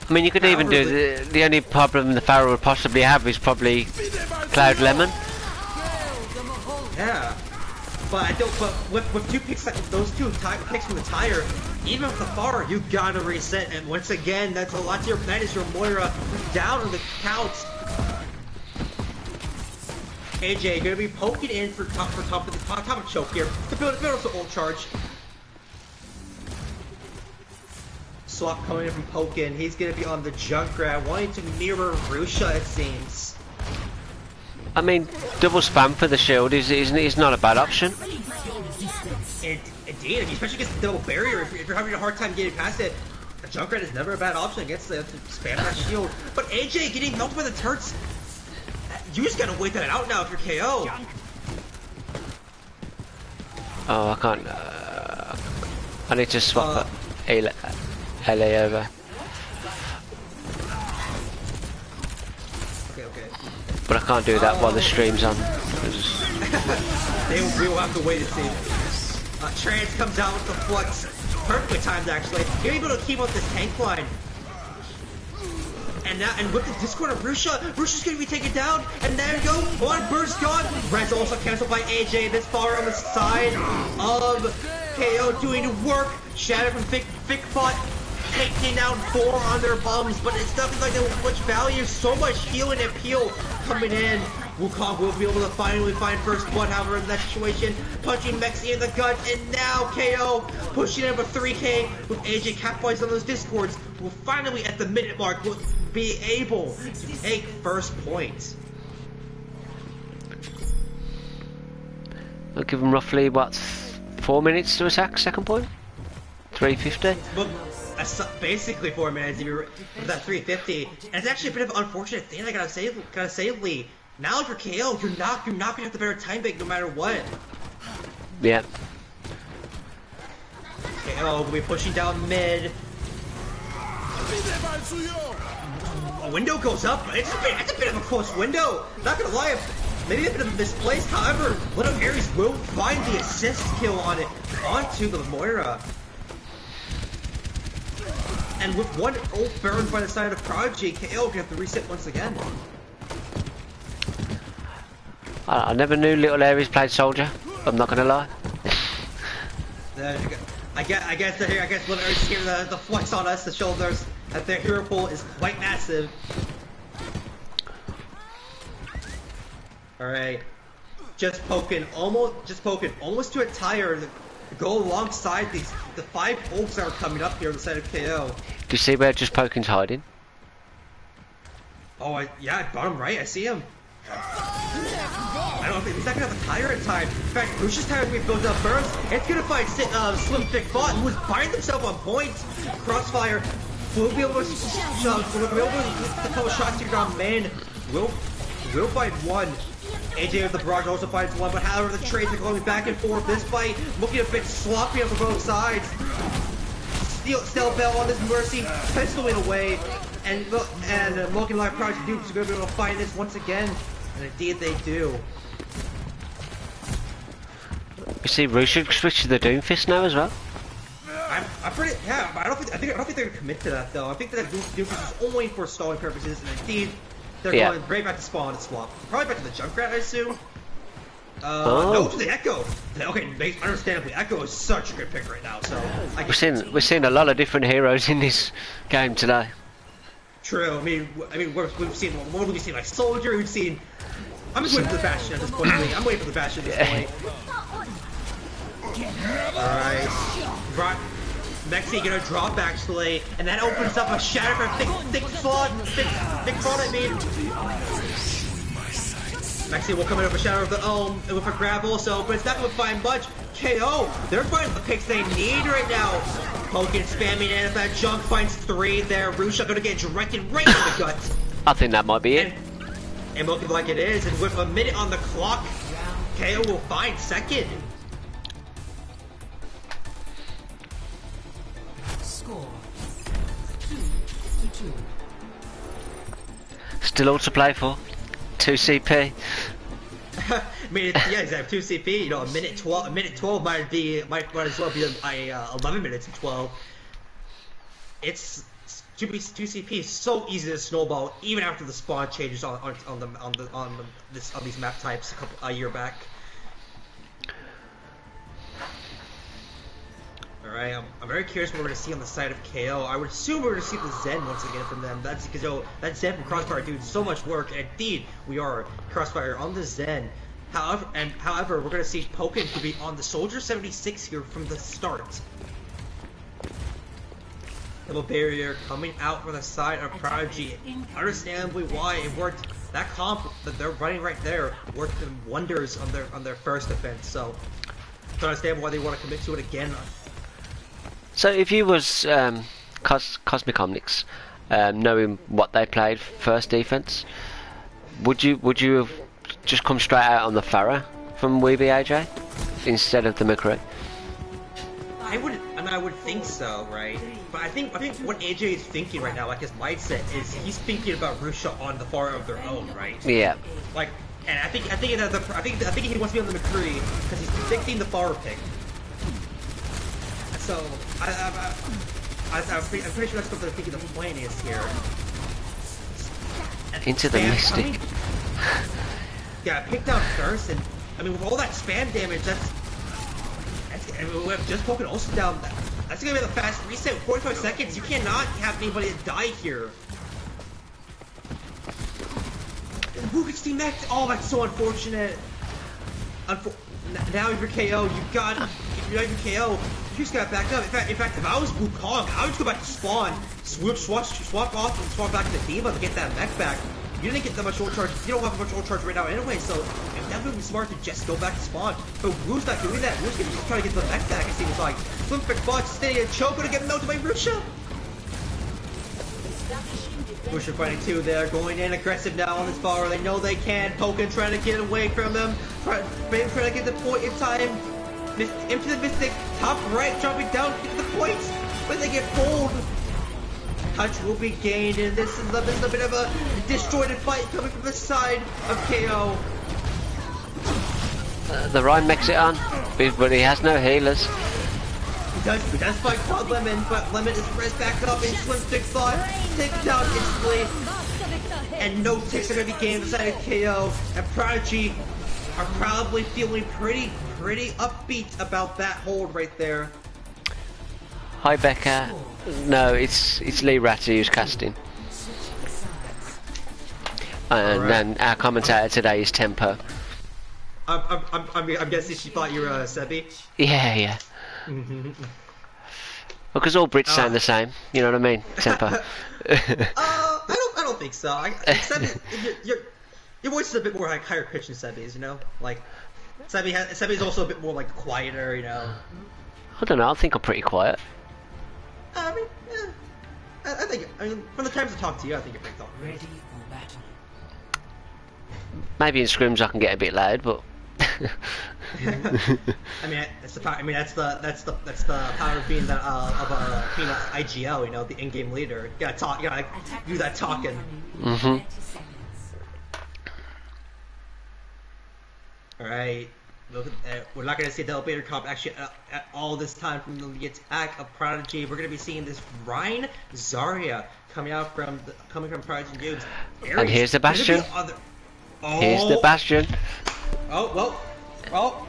I mean, you could even do the only problem the Farah would possibly have is probably Cloud Lemon. Yeah. But I don't. But with 2 picks like those 2 picks from the tire, even with the Farah, you gotta reset. And once again, that's a lot to your advantage. Your Moira down on the count. AJ gonna be poking in for top of choke here to build up the ult charge. Swap coming in from Pokin. He's gonna be on the Junkrat, wanting to mirror Rusha, it seems. I mean, double spam for the shield is not a bad option. Indeed, especially against the double barrier. If you're having a hard time getting past it, a Junkrat is never a bad option against the spam that shield. But AJ getting melted by the turrets. You just gotta wait that out now if you're KO. Oh, I can't. I need to swap LA over. Okay. But I can't do that while the stream's on. We will have to wait and see. Trance comes out with the flux. Perfectly timed, actually. You're able to keep up this tank line. And with the Discord of Rusha's gonna be taken down, and there you go, one burst gone. Red's also canceled by AJ this far on the side of KO doing work. Shatter from Vic Bot taking down 4 on their bums, but it's nothing like that with much value. So much healing and peel coming in. Wukong will be able to finally find first blood, however, in that situation. Punching Mexi in the gut, and now KO pushing in with 3K with AJ capitalizing on those discords. Will finally, at the minute mark, will be able to take first point. I'll give them roughly, what, 4 minutes to attack second point? 350? Well, basically 4 minutes if you're with that 350. And it's actually a bit of an unfortunate thing, I gotta say, Lee. Now if you're KO, you're not gonna have the better time bank no matter what. Yeah. KO will be pushing down mid. A window goes up, but it's a bit of a close window. Not gonna lie, maybe a bit of a misplaced. However, Little Aries will find the assist kill on it onto the Moira. And with one ult burned by the side of Prodigy, KO can have to reset once again. I never knew Little Aries played Soldier. I'm not gonna lie. I guess they're here. I guess Little Aries here the flex on us, the shoulders. That their hero pool is quite massive. All right, just poking almost to a tire. Go alongside the 5 ults that are coming up here on the side of KO. Do you see where just Poking's hiding? Oh, yeah, bottom right. I see him. I don't think he's not gonna have a tire in time. In fact, Lucius tire we built up burns. It's gonna find Slim Thick Bot, who was binding himself on point. Crossfire will be able to couple shots to ground main. Will find one. AJ with the barrage also finds one, but however the trades are going back and forth. This fight looking a bit sloppy on both sides. Steel Bell on this Mercy, pistoling away, and looking like Prodigy Dukes are going to be able to find this once again, and indeed they do. You see, Rusha switch to the Doomfist now as well. I'm pretty I don't think they're gonna commit to that though. I think that Doomfist is only for stalling purposes, and indeed they're going right back to spawn and swap. Probably back to the Junkrat, I assume. No, to the Echo. Okay, understandably, Echo is such a good pick right now. So we're seeing a lot of different heroes in this game today. True. I mean, we've seen what have we seen? Like Soldier. We've seen. I'm just waiting for the Bastion at this point. I'm waiting for the Bastion at this point. All right. Mexi gonna drop actually, and that opens up a shatter for thick fraud, I mean. Mexi will come in with a shatter of the Ohm, and with a grab also, but it's not gonna find much. KO, they're finding the picks they need right now. Pokin spamming in, if that junk finds 3 there, Rusha gonna get directed right in the gut. I think that might be it. And looking like it is, and with a minute on the clock, KO will find second. Score 2-2. Still all to play for. 2 CP. I mean, yeah, exactly. 2 CP. You know, a minute 12 might as well be 11 minutes and 12. It's 2 CP is so easy to snowball, even after the spawn changes on these map types a year back. Alright, I'm very curious what we're going to see on the side of KO. I would assume we're going to see the Zen once again from them. That's because that Zen from Crossfire doing so much work. And indeed, we are Crossfire on the Zen. However, we're going to see Pokin to be on the Soldier 76 here from the start. Double barrier coming out from the side of Prodigy. Understandably why it worked. That comp that they're running right there worked them wonders on their first defense. So, I understand why they want to commit to it again. So if you was Cosmic Omnics, knowing what they played first defense, would you have just come straight out on the Pharah from Weeby AJ instead of the McCree? I would think so, right? But I think what AJ is thinking right now, like his mindset, is he's thinking about Rusha on the Pharah of their own, right? Yeah. Like, and I think he wants to be on the McCree because he's predicting the Pharah pick. So I'm pretty sure that's what they're thinking the plan is here. Into the Mystic. Yeah, pick down first, and I mean with all that spam damage, that's just poking also down. That's gonna be the fast reset. 45 seconds. You cannot have anybody die here. Who gets the next? Oh, that's so unfortunate. Now if you're KO, if you're KO, you just gotta back up. In fact, if I was Wukong, I would just go back to spawn, swap off and swap back to the Diva to get that mech back. You didn't get that much ult charge. You don't have much ult charge right now anyway, so it definitely be smart to just go back to spawn. But Wu's not doing that. Wu's just trying to get the mech back, it seems like. Flippick bot staying and choke, gonna get melted by Rusha. Rusha fighting 2 there, going in aggressive now on this bar. They know they can. Pokin trying to get away from them. Trying to get the point in time. Into the Mystic, top right, dropping down to the points, but they get pulled. Touch will be gained, and this is a bit of a disjointed fight coming from the side of KO. The Ryan makes it on, but he has no healers. He does fight Quad Lemon, but Lemon is raised back up in Slim Stick slot, takes down instantly, and no ticks are going to be gained on the side of KO, and Prodigy are probably feeling pretty upbeat about that hold right there. Hi Becca. No, it's Lee Ratty who's casting. And then our commentator today is Tempo. I'm guessing she thought you were Sebi? Yeah. Because all Brits sound the same, you know what I mean? Tempo. I don't think so. Sebi, your voice is a bit more like higher pitched than Sebi's, you know? Like Sebi's also a bit more like quieter, you know. I don't know, I think I'm pretty quiet. I mean, I think from the times I talk to you, I think you're pretty talkative. Ready for battle. Maybe in scrims I can get a bit loud, but I mean, that's the power. I mean, that's the power of being being an IGL. You know, the in-game leader. You gotta talk. You gotta do that talking. All right. Look, we're not going to see the elevator comp actually at all this time from the attack of Prodigy. We're going to be seeing this Rhine Zarya coming from Prodigy Noobs. And here's the Bastion. Here's the Bastion. Oh,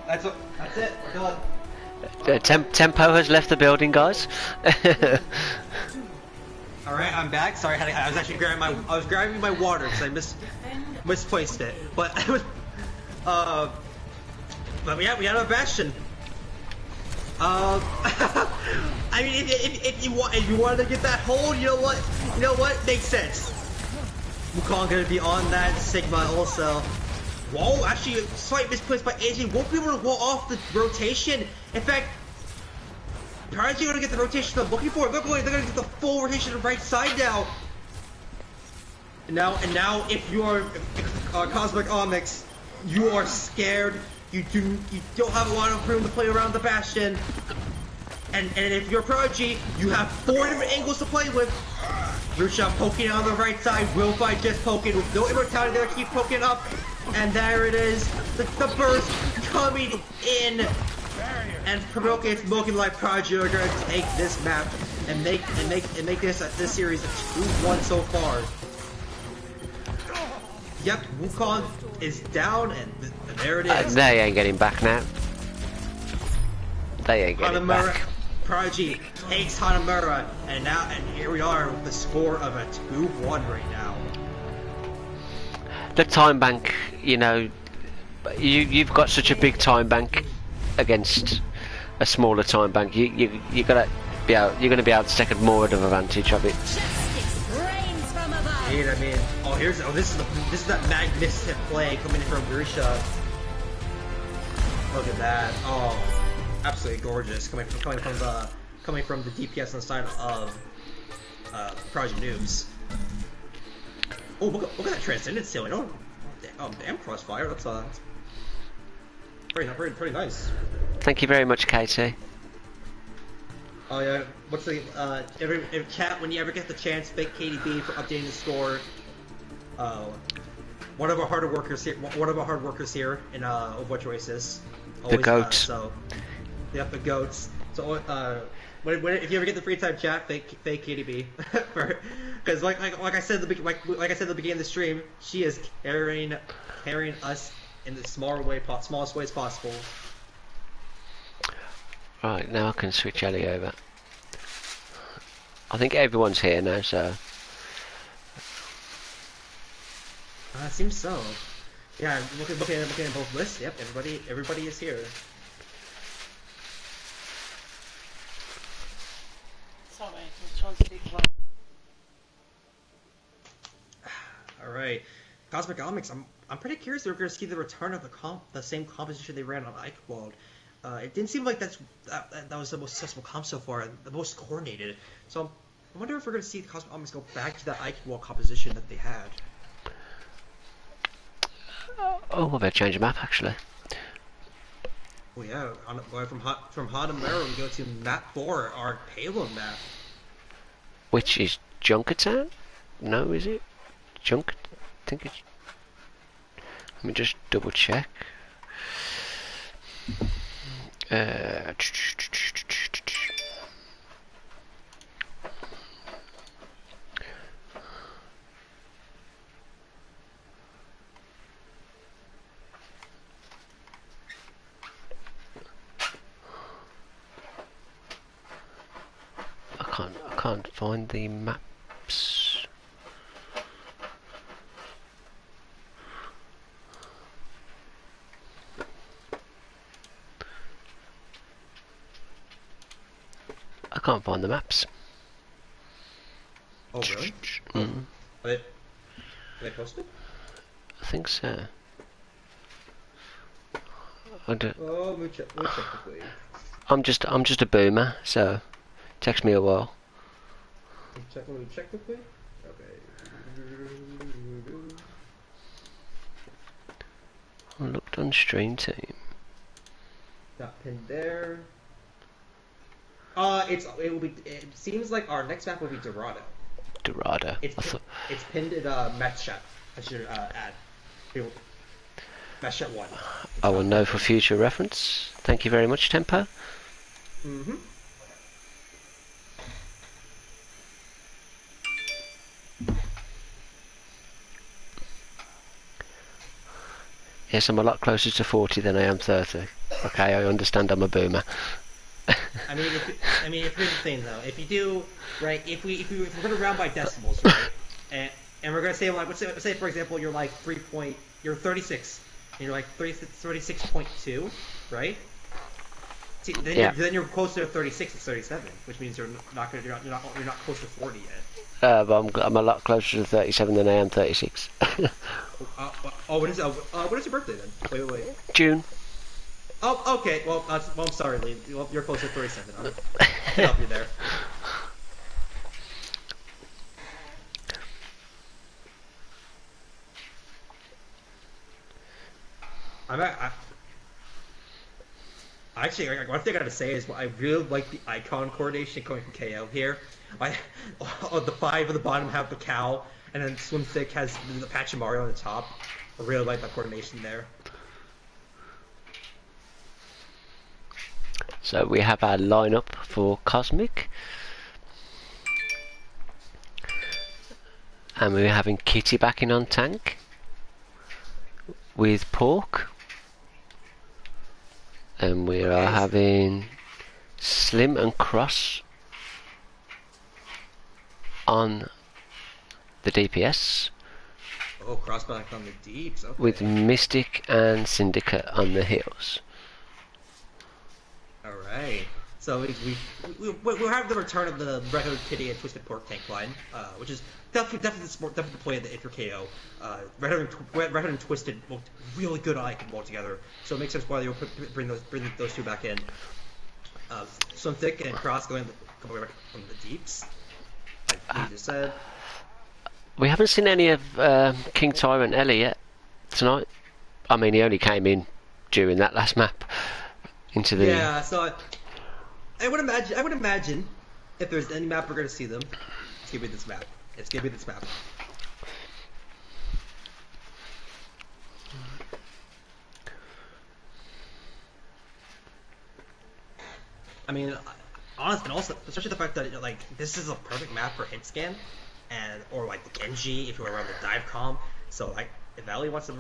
that's it. We're done. Tempo has left the building, guys. All right, I'm back. Sorry, I was actually grabbing my water because I misplaced it. But I was, But we have a Bastion. I mean, if you wanted to get that hold, you know what, makes sense. Wukong gonna be on that Sigma also. Whoa, actually, slight misplaced by AJ. Won't be able to wall off the rotation. In fact, Prodigy gonna get the rotation I'm looking for. They're gonna get the full rotation to the right side now. And now, if you are Cosmic Omnics, you are scared. You don't have a lot of room to play around the Bastion. And if you're Prodigy, you have 4 different angles to play with. Lucia poking on the right side, Willfight just poking with no immortality there, keep poking up. And there it is, the burst coming in. And Provoke, it's looking like Prodigy are gonna take this map and make this series a 2-1 so far. Yep, Wukong is down, and there it is. They ain't getting back now. They ain't getting back. Prodigy takes Hanamura, and here we are with the score of a 2-1 right now. The time bank, you know, you've got such a big time bank against a smaller time bank. You're gonna be able to take more of advantage of it. I mean, this is that magnificent play coming from Grisha. Look at that! Oh, absolutely gorgeous coming from the DPS on the side of Prodigy Noobs. Oh, look at that transcendence ceiling! Oh, damn crossfire! That's pretty nice. Thank you very much, Katie. Oh yeah, what's the chat when you ever get the chance, thank KDB for updating the score. One of our hard workers here in Overwatch Oasis. The goats. So, yep, the goats. So if you ever get the free time chat, thank KDB because like I said at the beginning of the stream, she is carrying us in the smallest ways possible. Right, now I can switch Ellie over. I think everyone's here now, so... Seems so. Yeah, looking at both lists, yep, everybody is here. Sorry, I was trying to speak well. Alright. Cosmic Omnics, I'm pretty curious if we're going to see the return of the same composition they ran on Eichwald. It didn't seem like that was the most successful comp so far, the most coordinated. So I wonder if we're going to see the Cosmic Omnics go back to that Eichwald composition that they had. Oh, well, they've changed the map, actually. Oh yeah, going from Hanamura we go to map 4, our payload map. Which is Junkertown? No, is it? I think it's... Let me just double check. I can't find the maps. I can't find the maps. Oh really? Mm-hmm. Are they posted? I think so. I don't... Oh, we'll check quickly. I'm just a boomer, so it takes me a while. Let me check quickly. Okay. I looked on stream team. Got pinned there. It seems like our next map will be Dorado. Dorado. It's pinned at Matchat. I should add. Matchat 1. I will know for future reference. Thank you very much, Tempo. Mm-hmm. Yes, I'm a lot closer to 40 than I am 30. Okay, I understand I'm a boomer. I mean, here's the thing though. If you do, right, if we're gonna round by decimals, right, and we're gonna say like, let's say for example, you're like you're 36, and you're like 36.2, right? See, then, Yeah. then you're closer to 36 to 37, which means you're not close to 40 yet. But I'm a lot closer to 37 than I am 36. What is your birthday then? Wait. June. Oh, okay. Well, I'm sorry, Lee. Well, you're closer to 37. I can help you there. Actually, one thing I gotta say is I really like the icon coordination coming from KO here. The 5 at the bottom have the cow, and then Swim Thick has the patch of Mario on the top. I really like that coordination there. So we have our lineup for Cosmic. And we're having Kitty backing on tank. With Pork. And we are having Slim and Cross on the DPS. Oh, crossback on the deeps. Okay. With Mystic and Syndicate on the heels. Alright. So we'll have the return of the Red Hooded Kitty and Twisted Pork tank line, which is definitely the play of the for KO. Red Hood and Twisted looked really good on Icon Ball together, so it makes sense why they would bring those two back in. Swim Thick and Cross coming back from the deeps, like you just said. We haven't seen any of King Tyrant Ellie yet tonight. I mean, he only came in during that last map into the. Yeah, so I would imagine if there's any map we're gonna see them, it's gonna be this map. I mean, honestly, and also especially the fact that like this is a perfect map for hit scan, or like the Genji if you were around the dive comp. So like if Ellie wants to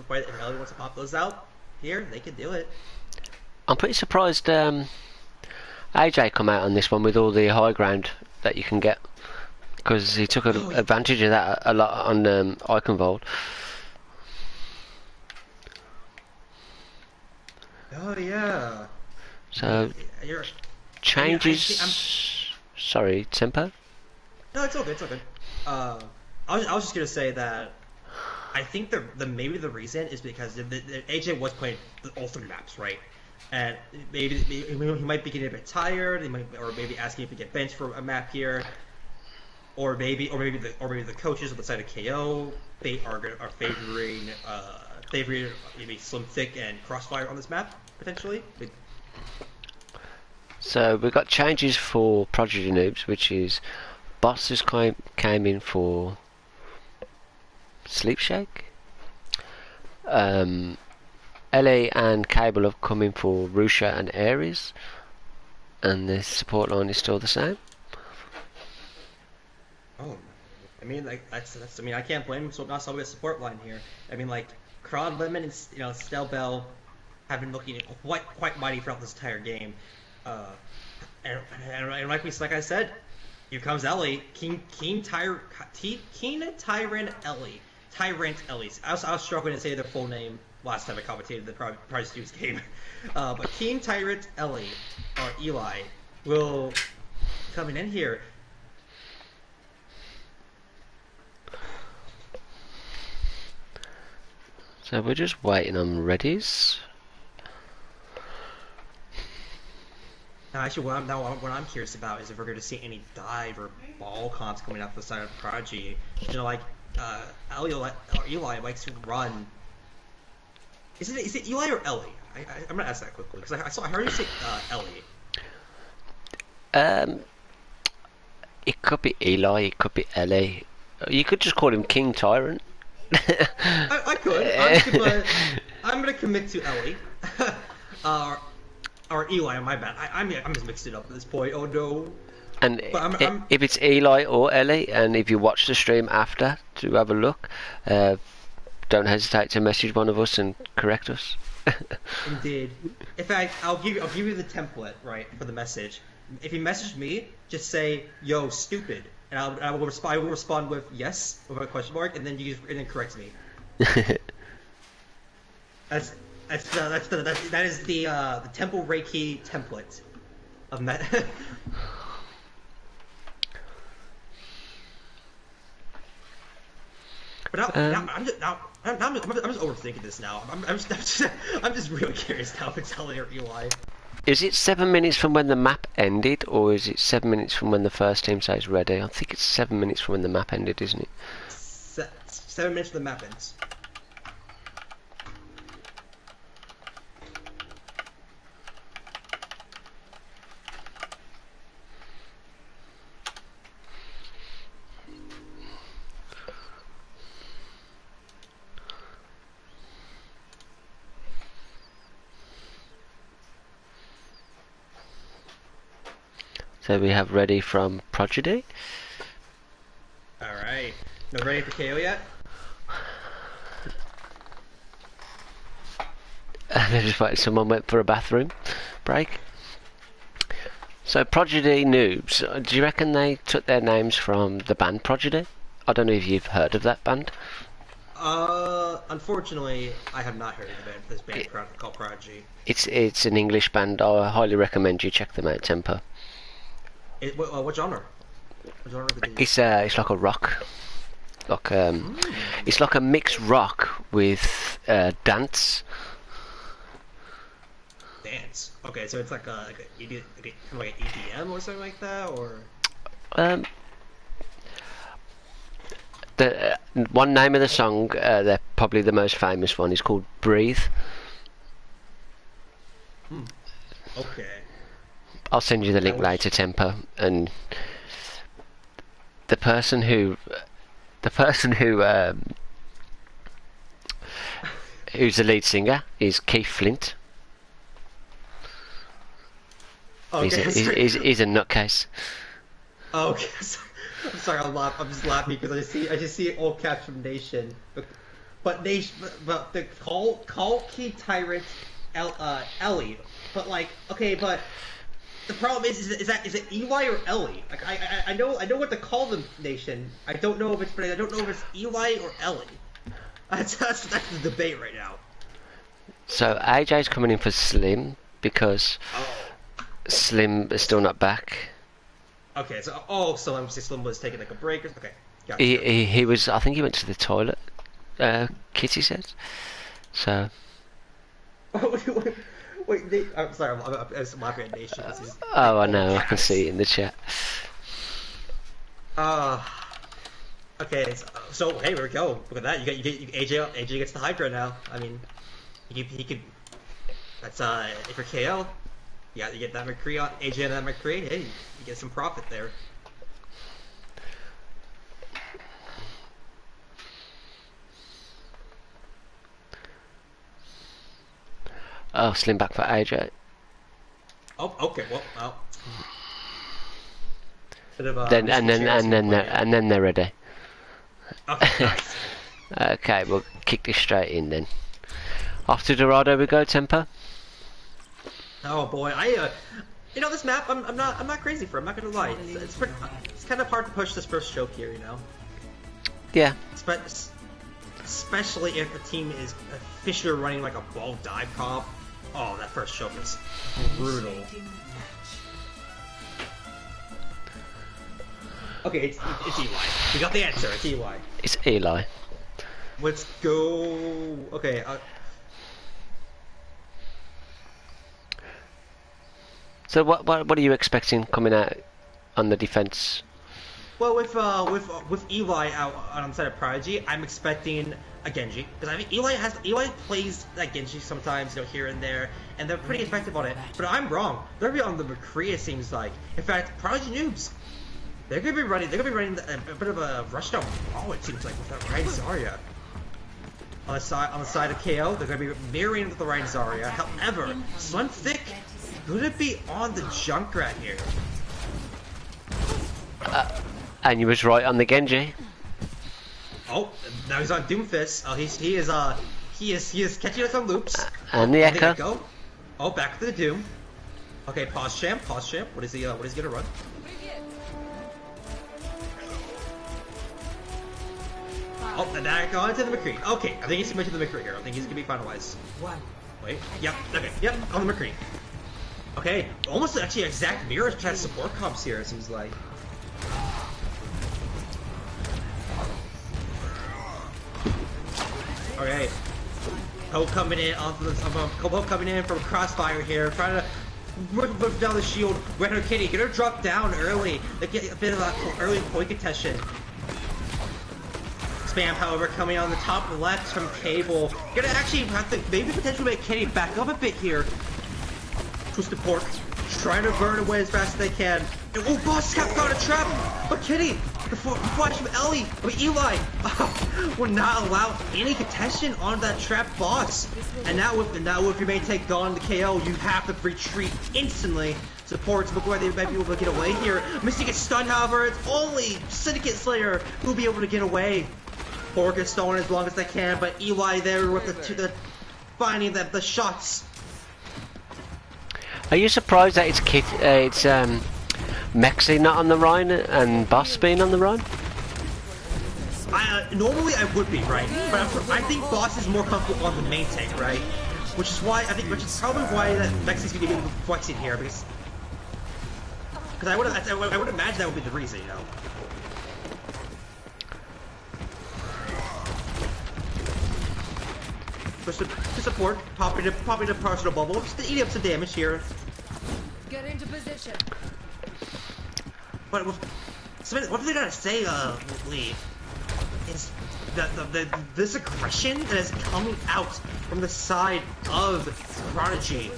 pop those out here, they can do it. I'm pretty surprised AJ come out on this one with all the high ground that you can get, because he took advantage of that a lot on Iconvolt. Oh yeah. So changes. Sorry, Tempo. No, it's all good. I was just gonna say that I think maybe the reason is because the AJ was playing all 3 maps, right? And maybe he might be getting a bit tired. Or maybe asking if he get benched for a map here, or maybe the coaches on the side of KO are favoring maybe Slim Thick and Crossfire on this map potentially. So we've got changes for Prodigy Noobs, which is Bosses came in for Sleep Shake. LA and Cable have come in for Rusha and Ares, and the support line is still the same. Oh, I mean, like that's. I mean, I can't blame him for not solving a support line here. I mean, like Kron, Lemon, and Stell Bell have been looking quite mighty throughout this entire game. And like I said, here comes Ellie, Tyrant Ellie. I was struggling to say their full name last time I commentated the Prodigy News game. But King Tyrant Ellie, or Eli, will coming in here. So we're just waiting on readies. Now, actually, what I'm curious about is if we're going to see any dive or ball comps coming out the side of Prodigy. Like Eli likes to run. Is it Eli or Ellie? I'm gonna ask that quickly because I heard you say Ellie. It could be Eli, it could be Ellie. You could just call him King Tyrant. I could. I'm gonna commit to Ellie. Or Eli, my bad. I'm just mixed it up at this point. Oh no. And if it's Eli or Ellie, and if you watch the stream after to have a look, don't hesitate to message one of us and correct us. Indeed. In fact, I'll give you the template right for the message. If you message me, just say "Yo, stupid," and I will respond with yes with a question mark, and then correct me. That is the Temple Reiki template of that. But I'm just overthinking this now. I'm just really curious now if it's Ellie or Eli. Is it 7 minutes from when the map ended, or is it 7 minutes from when the first team says ready? I think it's 7 minutes from when the map ended, isn't it? 7 minutes from the map ends. So we have ready from Prodigy. Alright. No ready for KO yet? Just like someone went for a bathroom break. So Prodigy Noobs, do you reckon they took their names from the band Prodigy? I don't know if you've heard of that band. Unfortunately, I have not heard of this band called Prodigy. It's an English band. I highly recommend you check them out, Temper. What genre? What genre did they use? It's like a rock, like it's like a mixed rock with dance. Dance. Okay, so it's like a kind of like an EDM or something like that, or. The one name of the song, they're probably the most famous one, is called "Breathe." Okay. I'll send you the link later, Temper. And the person who's the lead singer is Keith Flint. Okay. He's a nutcase. Oh, okay. I'm sorry. I'm just laughing because I just see all caps from Nation, but the call key tyrant Ellie, but like okay, but. The problem is it Eli or Ellie? Like I know what to call them, Nation. I don't know if it's Eli or Ellie. That's the debate right now. So AJ's coming in for Slim because Slim is still not back. Okay, so Slim was taking like a break. Okay, gotcha. He was. I think he went to the toilet. Kitty says. So. Wait, I'm sorry, I'm laughing at Nation. Oh, I know, I can see it in the chat. Okay, so hey, here we go. Look at that. You get AJ gets the Hydra now. I mean, he could. That's if you're KO, you get that McCree on AJ and that McCree. Hey, you get some profit there. Oh, Slim back for AJ. Oh, okay. Well. Bit of, then they're ready. Okay, nice. Okay, we'll kick this straight in then. Off to Dorado we go, Temper. Oh boy, this map I'm not crazy for. I'm not gonna lie. It's kind of hard to push this first choke here, you know. Yeah. Especially if the team is officially running like a ball dive comp. Oh, that first choke is brutal. Okay, it's Eli. We got the answer. It's Eli. It's Eli. Let's go. Okay. So what are you expecting coming out on the defense? Well, with Eli out on the side of Prodigy, I'm expecting a Genji because I mean Eli plays that Genji sometimes, here and there, and they're pretty effective on it. But I'm wrong. They're gonna be on the McCree, it seems like. In fact, Prodigy Noobs, they're gonna be running a bit of a rushdown. Oh, it seems like with that Ryan Zarya. On the side of KO, they're gonna be mirroring with the Ryan Zarya. However, Slim Thick gonna be on the Junkrat here. And you was right on the Genji. Oh, now he's on Doomfist. Oh, he is catching us on loops. And the Echo. Oh, back to the Doom. Okay, pause champ. What is he gonna run? Oh, and now going to the McCree. Okay, I think he's coming to the McCree here. I think he's gonna be finalized. Wait, yep, okay, yep, on the McCree. Okay, almost actually exact mirror trying to support comps here, it seems like. Okay. Hope coming in onto the Hope coming in from Crossfire here, trying to whip down the shield. Red Hood Kitty gonna drop down early. They get a bit of an early point contention. Spam, however, coming on the top left from Cable. Gonna actually have to maybe potentially make Kitty back up a bit here. Twisted Pork, trying to burn away as fast as they can. And, oh, Boss Cap got a trap! But Kitty, the flash from Eli, will not allow any contention on that trap boss. And now with your main tank gone, the KO, you have to retreat instantly. Supports look like they might be able to get away here. Missing a stun, however, it's only Syndicate Slayer who'll be able to get away. Pork is stalling as long as they can, but Eli there with the finding the shots. Are you surprised that it's Mexi not on the Rhine and Boss being on the Rhine? Normally I would be, right? But I think Boss is more comfortable on the main tank, right? Which is probably why that Mexi's gonna be flexing here, because I would imagine that would be the reason, you know. Just to support, popping a personal bubble, just to eat up some damage here. Get into position. But what they're gonna say, Lee, is that this aggression that is coming out from the side of Prodigy,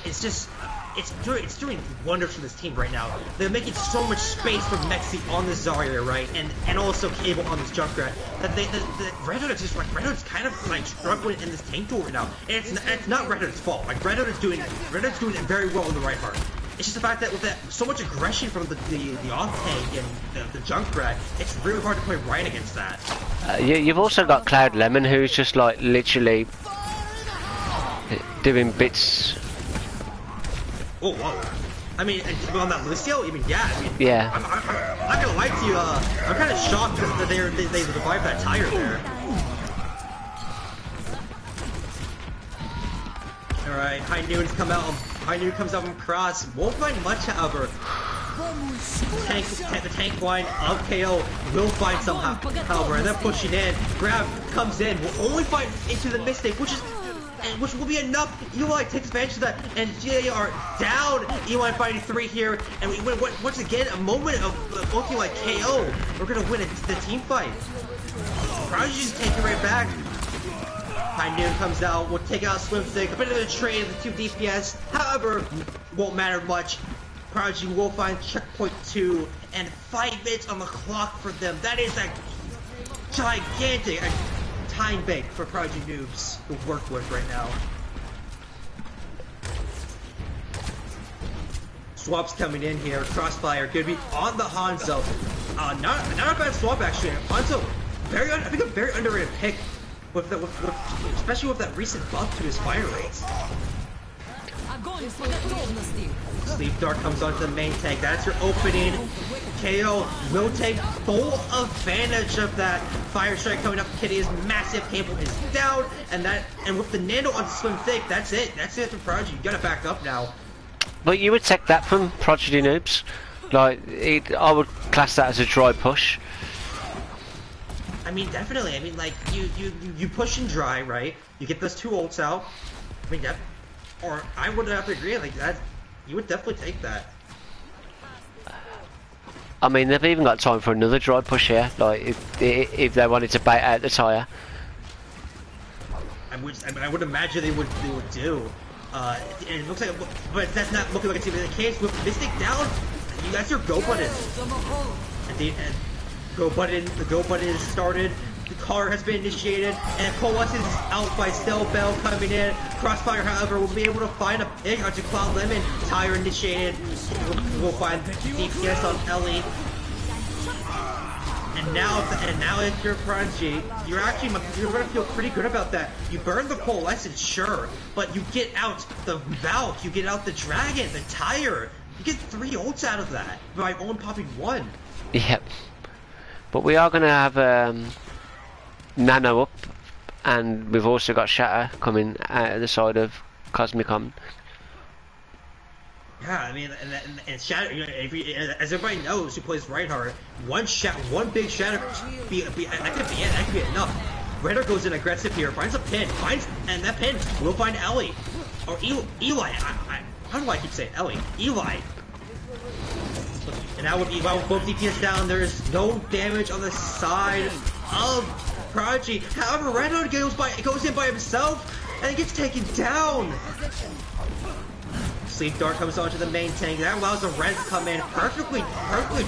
it's doing wonders for this team right now. They're making so much space for Mexi on the Zarya, right, and also Cable on this Junkrat. That Red Hood is just like Red Hood's kind of like struggling in this tank duel right now, and it's not Red Hood's fault. Like Red Hood's doing it very well in the right heart. It's just the fact that with so much aggression from the off tank and the Junkrat, it's really hard to play right against that. You've also got Cloud Lemon, who's just like literally doing bits. Oh, whoa. I mean, on that Lucio, yeah. I'm not gonna lie to you, I'm kind of shocked that they survived that tire there. Alright, High Noon comes out from Cross. Won't find much, however. The tank line of KO will find somehow, however, and then pushing in. Grab comes in, will only find into the mistake, which will be enough. Eli takes advantage of that, and GAR down. Eli fighting 3 here, and we win once again a moment of looking like KO. We're gonna win the team fight. Prodigy's taking right back. High Noon comes out, will take out Swim Stick, a bit of a trade of the 2 DPS, however, won't matter much. Prodigy will find checkpoint 2, and 5 minutes on the clock for them. That is a gigantic time bank for Prodigy Noobs to work with right now. Swap's coming in here, Crossfire gonna be on the Hanzo. Not a bad swap actually. Hanzo, I think a very underrated pick. Especially with that recent buff to his fire rates. Sleep Dart comes onto the main tank. That's your opening. KO will take full advantage of that. Fire Strike coming up. Kitty is massive. Cable is down, and with the Nano on Swim Thick, that's it. That's it for Prodigy. You gotta back up now. But you would take that from Prodigy Noobs. Like, I would class that as a dry push. I mean, definitely. I mean, like, you push and dry, right? You get those 2 ults out. I mean, or I would have to agree, like, that, you would definitely take that. I mean, they've even got time for another dry push here, like, if they wanted to bait out the tyre. I would imagine they would do. And it looks like, but that's not looking like it's even the case. With Mystic down, that's your go button. And the go button is started. The car has been initiated, and Coalescence is out by Stell Bell coming in. Crossfire, however, will be able to find a pick onto Cloud Lemon. Tire initiated. We'll find DPS on Ellie. And now if you're Prodigy, you're gonna feel pretty good about that. You burn the Coalescence, sure, but you get out the Valk, you get out the Dragon, the Tire. You get 3 ults out of that by only popping 1. Yep. But we are gonna have Nano up, and we've also got Shatter coming out of the side of Kosmic. Yeah, I mean, and Shadow, you know, as everybody knows who plays Reinhardt, one big Shadow that could be it. That could be enough. Reinhardt goes in aggressive here, finds a pin, and that pin will find Ellie or Eli. How do I keep saying Ellie? Eli. And now with both DPS down, there is no damage on the side of Prodigy. However, Reinhardt goes in by himself and he gets taken down. Sleep Dart comes onto the main tank. That allows the res to come in. Perfectly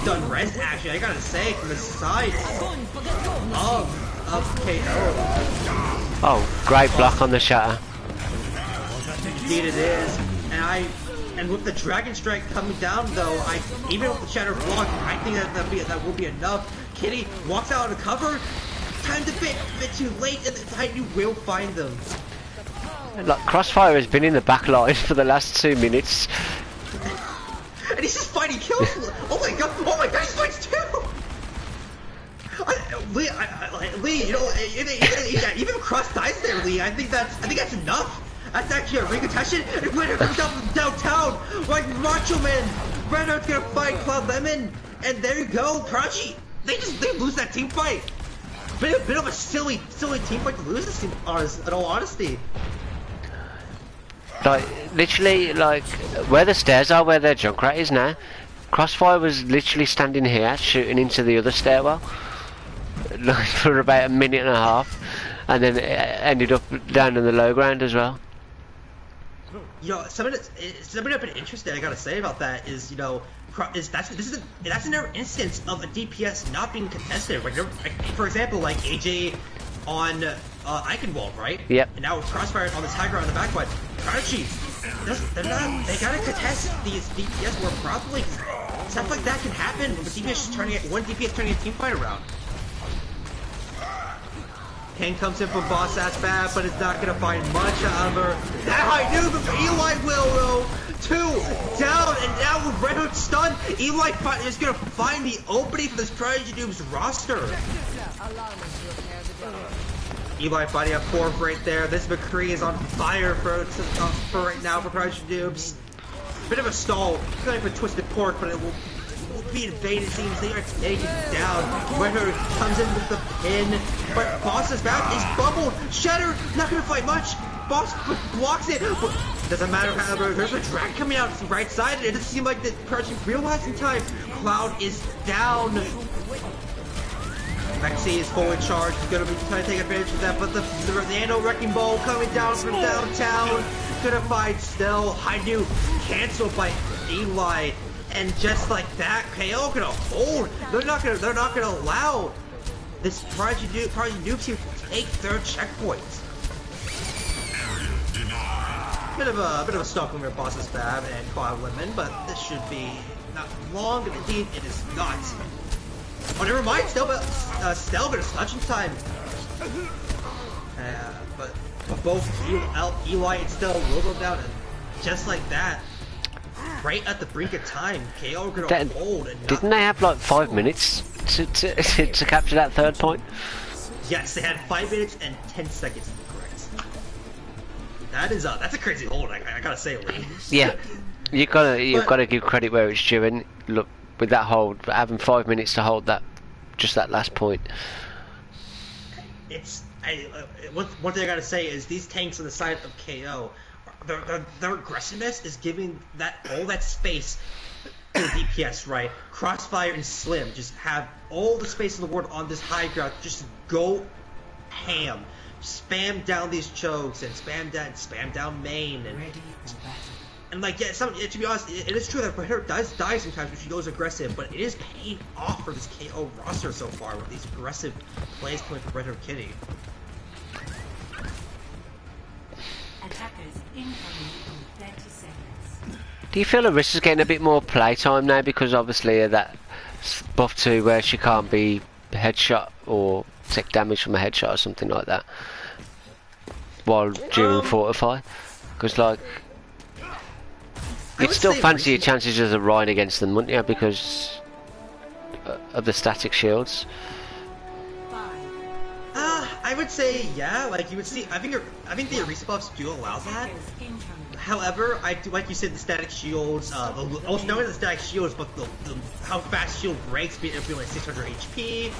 done res action, I gotta say, from the side of KO. Oh, great block on the shatter. Indeed it is. And with the Dragon Strike coming down though, even with the Shatter block, I think that will be enough. Kitty walks out of the cover. Timed a bit too late, and the Titan will find them. Like, Crossfire has been in the back line for the last 2 minutes. And he's just fighting kills. Oh my god, he fights too! Lee, you know, even if Cross dies there, Lee, I think that's enough. That's actually a recontention, and Renner comes down from downtown like Macho Man. Renner's gonna fight Cloud Lemon, and there you go, Prodigy. They lose that team fight. Bit of a silly team fight to lose this team, in all honesty. Like, literally, like, where the stairs are, where their Junkrat is now, Crossfire was literally standing here, shooting into the other stairwell, like, for about a minute and a half, and then it ended up down in the low ground as well. You know, something I've been interested, I gotta say about that is, you know, that's another instance of a DPS not being contested. Like, for example, like AJ on Eichenwald, right? Yep. And now with Crossfire on the Tiger on the back line, Prodigy, they gotta contest these DPS more properly. Stuff like that can happen with one DPS turning a team fight around. Ken comes in from Boss Ass Fab, but it's not gonna find much out of her. That high noob, but Eli will though. 2 down, and now with Red Hood stunned, Eli is gonna find the opening for this Prodigy Noobs roster. Eli fighting up 4 right there. This McCree is on fire for right now for Prodigy Noobs. Bit of a stall, going for Twisted Pork, but it will be invaded. It seems they are taken down. Red Hood comes in with the pin, but Boss's back is bubbled. Shatter not gonna fight much. Boss blocks it. But doesn't matter, however, there's a drag coming out to the right side, and it doesn't seem like the Prodigy realized in time. Cloud is down. Maxi is fully charged. He's gonna be trying to take advantage of that, but the Nano Wrecking Ball coming down from downtown. Gonna find still. Haidu canceled by Eli, and just like that, KO gonna hold. They're not gonna allow this Prodigy Noobs team to take their checkpoints. Bit of a stalk from your Boss's Fab and Cloud Lemon, but this should be not long, and indeed it is not. Oh, never mind, still bit of touching time. But both Eli and Stell will go down, and just like that, right at the brink of time, KO gonna hold. And didn't they have like 5 minutes to capture that third point? Yes, they had 5 minutes and 10 seconds to be correct. That's a crazy hold, I gotta say, Lee. Yeah, you've got to give credit where it's due, and look, with that hold, having 5 minutes to hold that last point. One thing I gotta say is these tanks on the side of KO, their aggressiveness is giving all that space to the DPS, right? Crossfire and Slim just have all the space in the world on this high ground, just go ham. Spam down these chokes and spam down main and like, yeah, to be honest, it is true that her does die sometimes when she goes aggressive, but it is paying off for this KO roster so far with these aggressive plays coming from Red Hood Kitty. Attackers incoming in 30 seconds. Do you feel Arissa's getting a bit more playtime now because obviously of that buff to where she can't be headshot or take damage from a headshot or something like that while during Fortify? Because like, you'd still fancy your chances as a Ryan against them, wouldn't you, because of the static shields? I would say yeah. Like you would see. I think the Arisa buffs do allow that. However, I do, like you said, the static shields. Also, not only the static shields, but how fast shield breaks, being like 600 HP.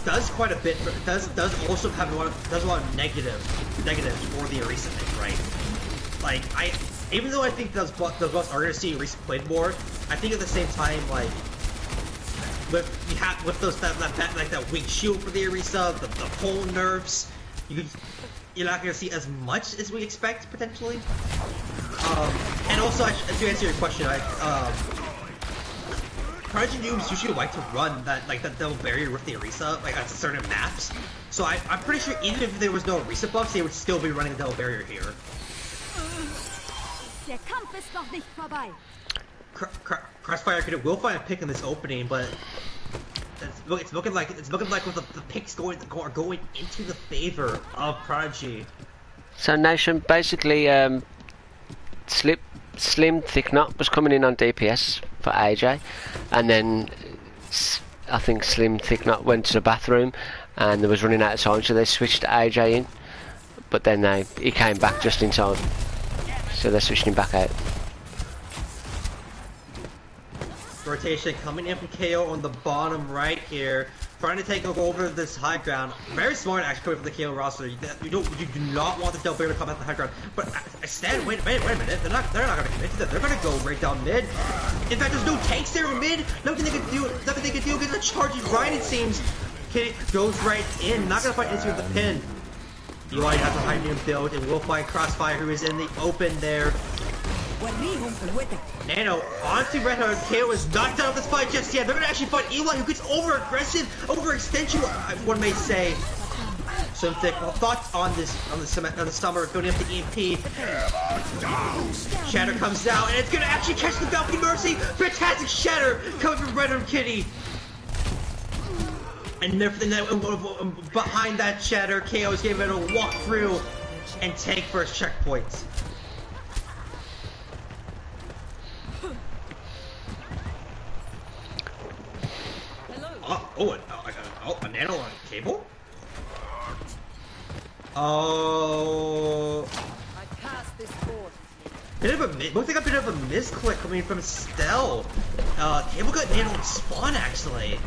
Does quite a bit. Does also have a lot of negatives for the Arisa pick, right? Like even though I think those buffs are going to see Arisa played more, I think at the same time, like with those that weak shield for the Arisa, the pole nerfs, you're not going to see as much as we expect potentially. And also, to answer your question, Prodigy Noobs usually like to run that double barrier with the Arisa, like on certain maps. So I'm pretty sure even if there was no Arisa buffs, they would still be running the double barrier here. Der Kampf ist noch nicht vorbei. Crossfire will find a pick in this opening, but it's looking like with the picks going into the favor of Prodigy. So Nation, basically, Slim Thick Knot was coming in on DPS for AJ, and then I think Slim Thick Knot went to the bathroom and they was running out of time, so they switched AJ in, but then he came back just in time, so they're switching him back out. Rotation coming in from KO on the bottom right here, trying to take over this high ground. Very smart actually for the KO roster. You do not want the double barrier to come at the high ground. But instead, wait a minute. They're not going to commit to that. They're going to go right down mid. In fact, there's no tanks there in mid. Nothing they can do against the charges. Ryan, it seems, goes right in. Not going to fight into the pin. Eli has a high noon build, and will find Crossfire, who is in the open there. Nano onto Red Heart. KO is not done with this fight just yet. They're gonna actually fight Eli, who gets over-aggressive, overextension, one may say. Some thick thoughts on the summer building up the EMP. Shatter comes down, and it's gonna actually catch the Balcony Mercy. Fantastic Shatter coming from Red Heart Kitty. And behind that Shatter, KO is getting ready to walk through and take first checkpoints. A nano on cable? Oh. Looks like a bit of a misclick coming from Stell. Cable got nano on spawn actually.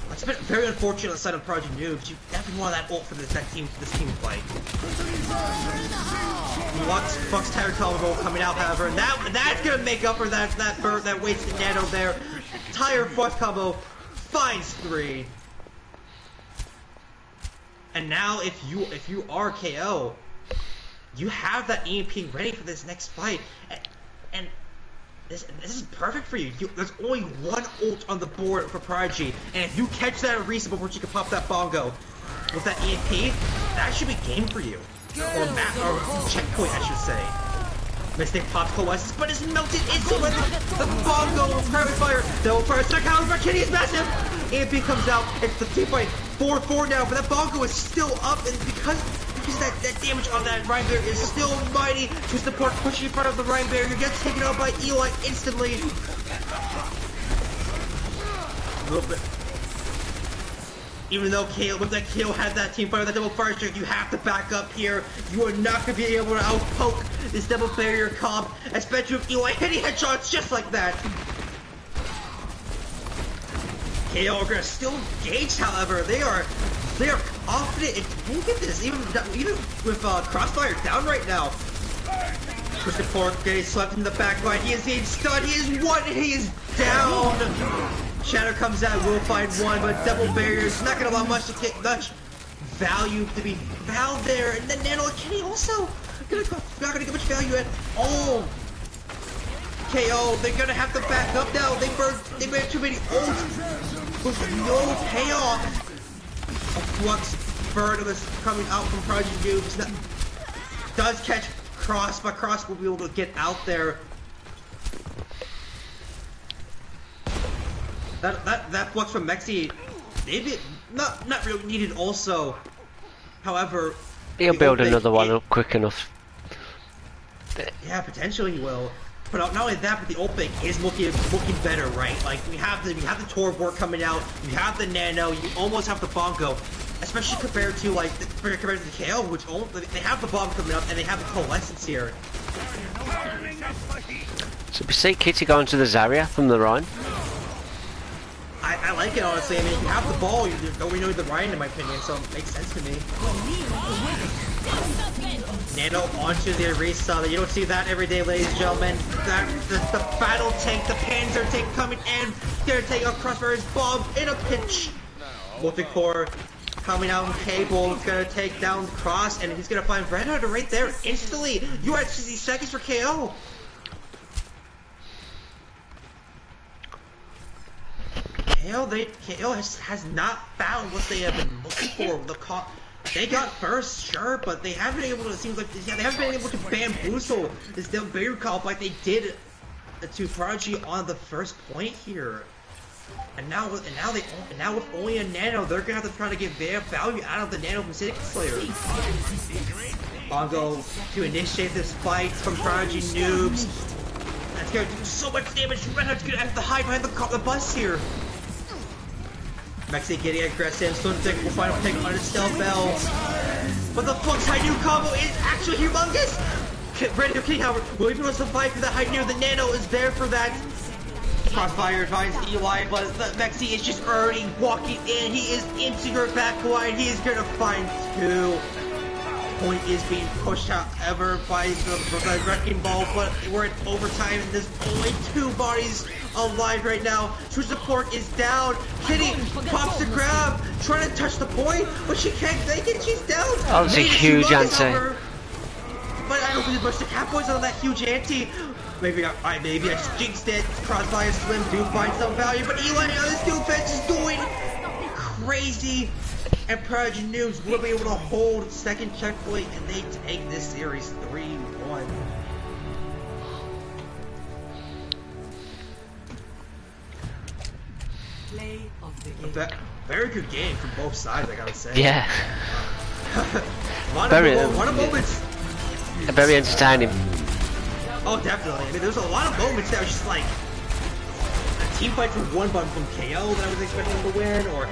That's been very unfortunate on the side of Prodigy Noobs. You definitely want that ult for this team fight. Fox Tire combo coming out, however, and that's gonna make up for that wasted nano there. Tire Fox combo finds 3. And now if you are KO, you have that EMP ready for this next fight, and this is perfect for you. There's only one ult on the board for Prodigy, and if you catch that Arisa before she can pop that bongo with that EMP, that should be game for you, or checkpoint, I should say. Mistake pops coalesces, but it's melted instantly with the bongo private fire. Double fire, second counter for Kitty is massive. EMP comes out. It's the team fight 4-4 now, but that bongo is still up, and because that damage on that Rhyme Bear is still mighty. To support pushing in front of the Rhyme Bear, you get taken out by Eli instantly. A little bit. Even though KO had that team fight with that double fire strike, you have to back up here. You are not going to be able to outpoke this double barrier comp, especially with Eli hitting headshots just like that. KO are going to still engage, however. They are confident in taking this, even with Crossfire down right now. Twisted Pork getting slapped in the back line. He is being stunned. He is one. He is down. Shatter comes out. Will find 1, but double barriers not going to allow much value to be found there. And then Nano and Kenny also not going to get much value at all. KO, they're going to have to back up now. They made too many ults with no payoff. A Flux bird was coming out from Prodigy Noobs. That does catch Cross, but Cross will be able to get out there. That Flux from Mexi, maybe not really needed also. However, he'll build another one up quick enough. Yeah, potentially he will. But not only that, but the ult bank is looking better, right? Like we have the Torv work coming out, you have the Nano, you almost have the Bongo. especially compared to like compared to the KO, which they have the bomb coming up and they have the coalescence here. So we see Kitty going to the Zarya from the Rhine. I like it honestly. I mean, if you have the ball, you don't really need the Ryan in my opinion, so it makes sense to me. Nano onto the Arisa. You don't see that every day, ladies and gentlemen. The battle tank, the Panzer tank coming in. Gonna take out Crossbear's bomb in a pinch. Multicore coming out in Cable. It's gonna take down Cross, and he's gonna find Red Hunter right there instantly. You are at 60 seconds for KO. KO has not found what they have been looking for. They got first, sure, but they haven't been able to. It seems like they haven't been able to bamboozle this Delberu call like they did to Prodigy on the first point here. And now with only a Nano, they're gonna have to try to get their value out of the Nano from City Slayer. Bongo to initiate this fight from Prodigy Noobs. That's gonna do so much damage. Red Hood's gonna have to hide behind the bus here. Mexi getting aggressive, Suntik will final pick on his stealth bell. But the Flux High New combo is actually humongous! Ready to King, however, will even want to fight for the High New. The Nano is there for that. Crossfire finds Eli, but Mexi is just already walking in. He is into your back line. He is gonna find two. Point is being pushed however by the Wrecking Ball, but we're in overtime and there's only two bodies alive right now. True support is down. Kitty pops the grab, trying to touch the point, but she can't make it. She's down. Oh, it's a huge anti. But I don't think there's much to capitalize on that huge anti. Maybe I just jinxed it. Crossfire Slim do find some value, but Eli on this new fence is going crazy. And Prodigy Noobs will be able to hold second checkpoint, and they take this series 3-1. Play of the game. Very good game from both sides, I gotta say. Yeah. a lot of moments. Very entertaining. Oh, definitely. I mean, there's a lot of moments that was just like a team fight from one button from KO that I was expecting to win, or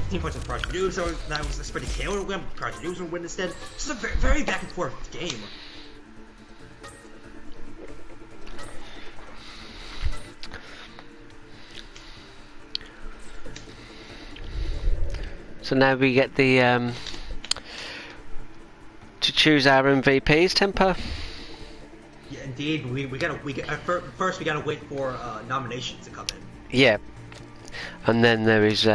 team fights with Prodigy Noobs that I was expecting KO to win, but Prodigy Noobs would win instead. It's just a very, very back and forth game. So now we get the to choose our MVPs, Tempo. Yeah, indeed. First we gotta wait for nominations to come in. Yeah, and then there is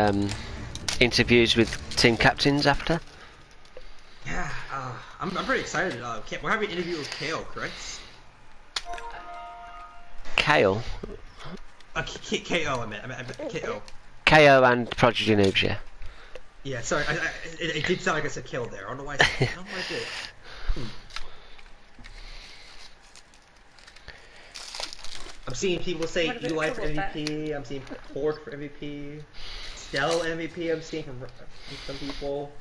interviews with team captains after. Yeah, I'm pretty excited. We're having an interview with KO, correct? Kale. KO, I meant KO. KO and Prodigy Noobs, yeah. Yeah, sorry, it did sound like I said kill there. I don't know why I did. I'm seeing people say Eli for MVP, I'm seeing Pork for MVP, Stell MVP, I'm seeing from some people.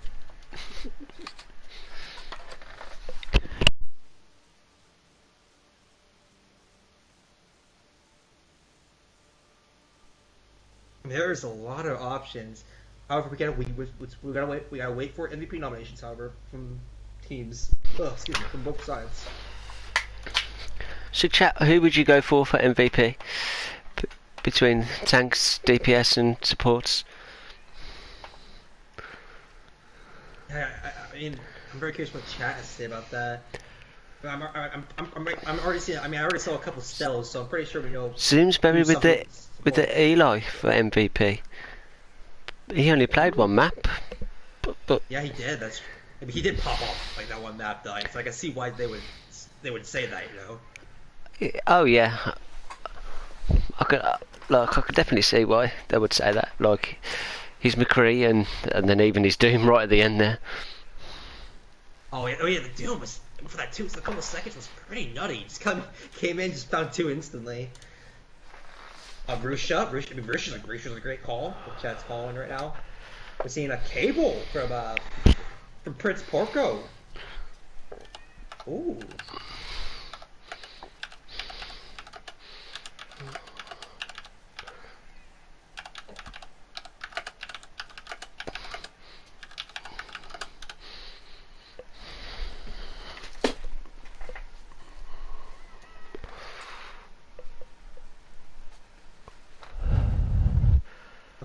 There's a lot of options. However, we gotta wait for MVP nominations. However, from teams, from both sides. So, chat, who would you go for MVP between tanks, DPS, and supports? I mean, I'm very curious what chat has to say about that. I'm already seeing. I mean, I already saw a couple Stells, so I'm pretty sure we know. Zoomsbury with the Eli for MVP. He only played one map, but yeah, he did. I mean, he did pop off like that one map though. So I can see why they would say that, you know. Oh yeah, I could definitely see why they would say that. Like, he's McCree and then even his Doom right at the end there. Oh yeah, the Doom was for that a couple of seconds was pretty nutty. He just came in, just found two instantly. Rusha, Rusha's a great call. The chat's calling right now. We're seeing a cable from Prince Porco. Ooh.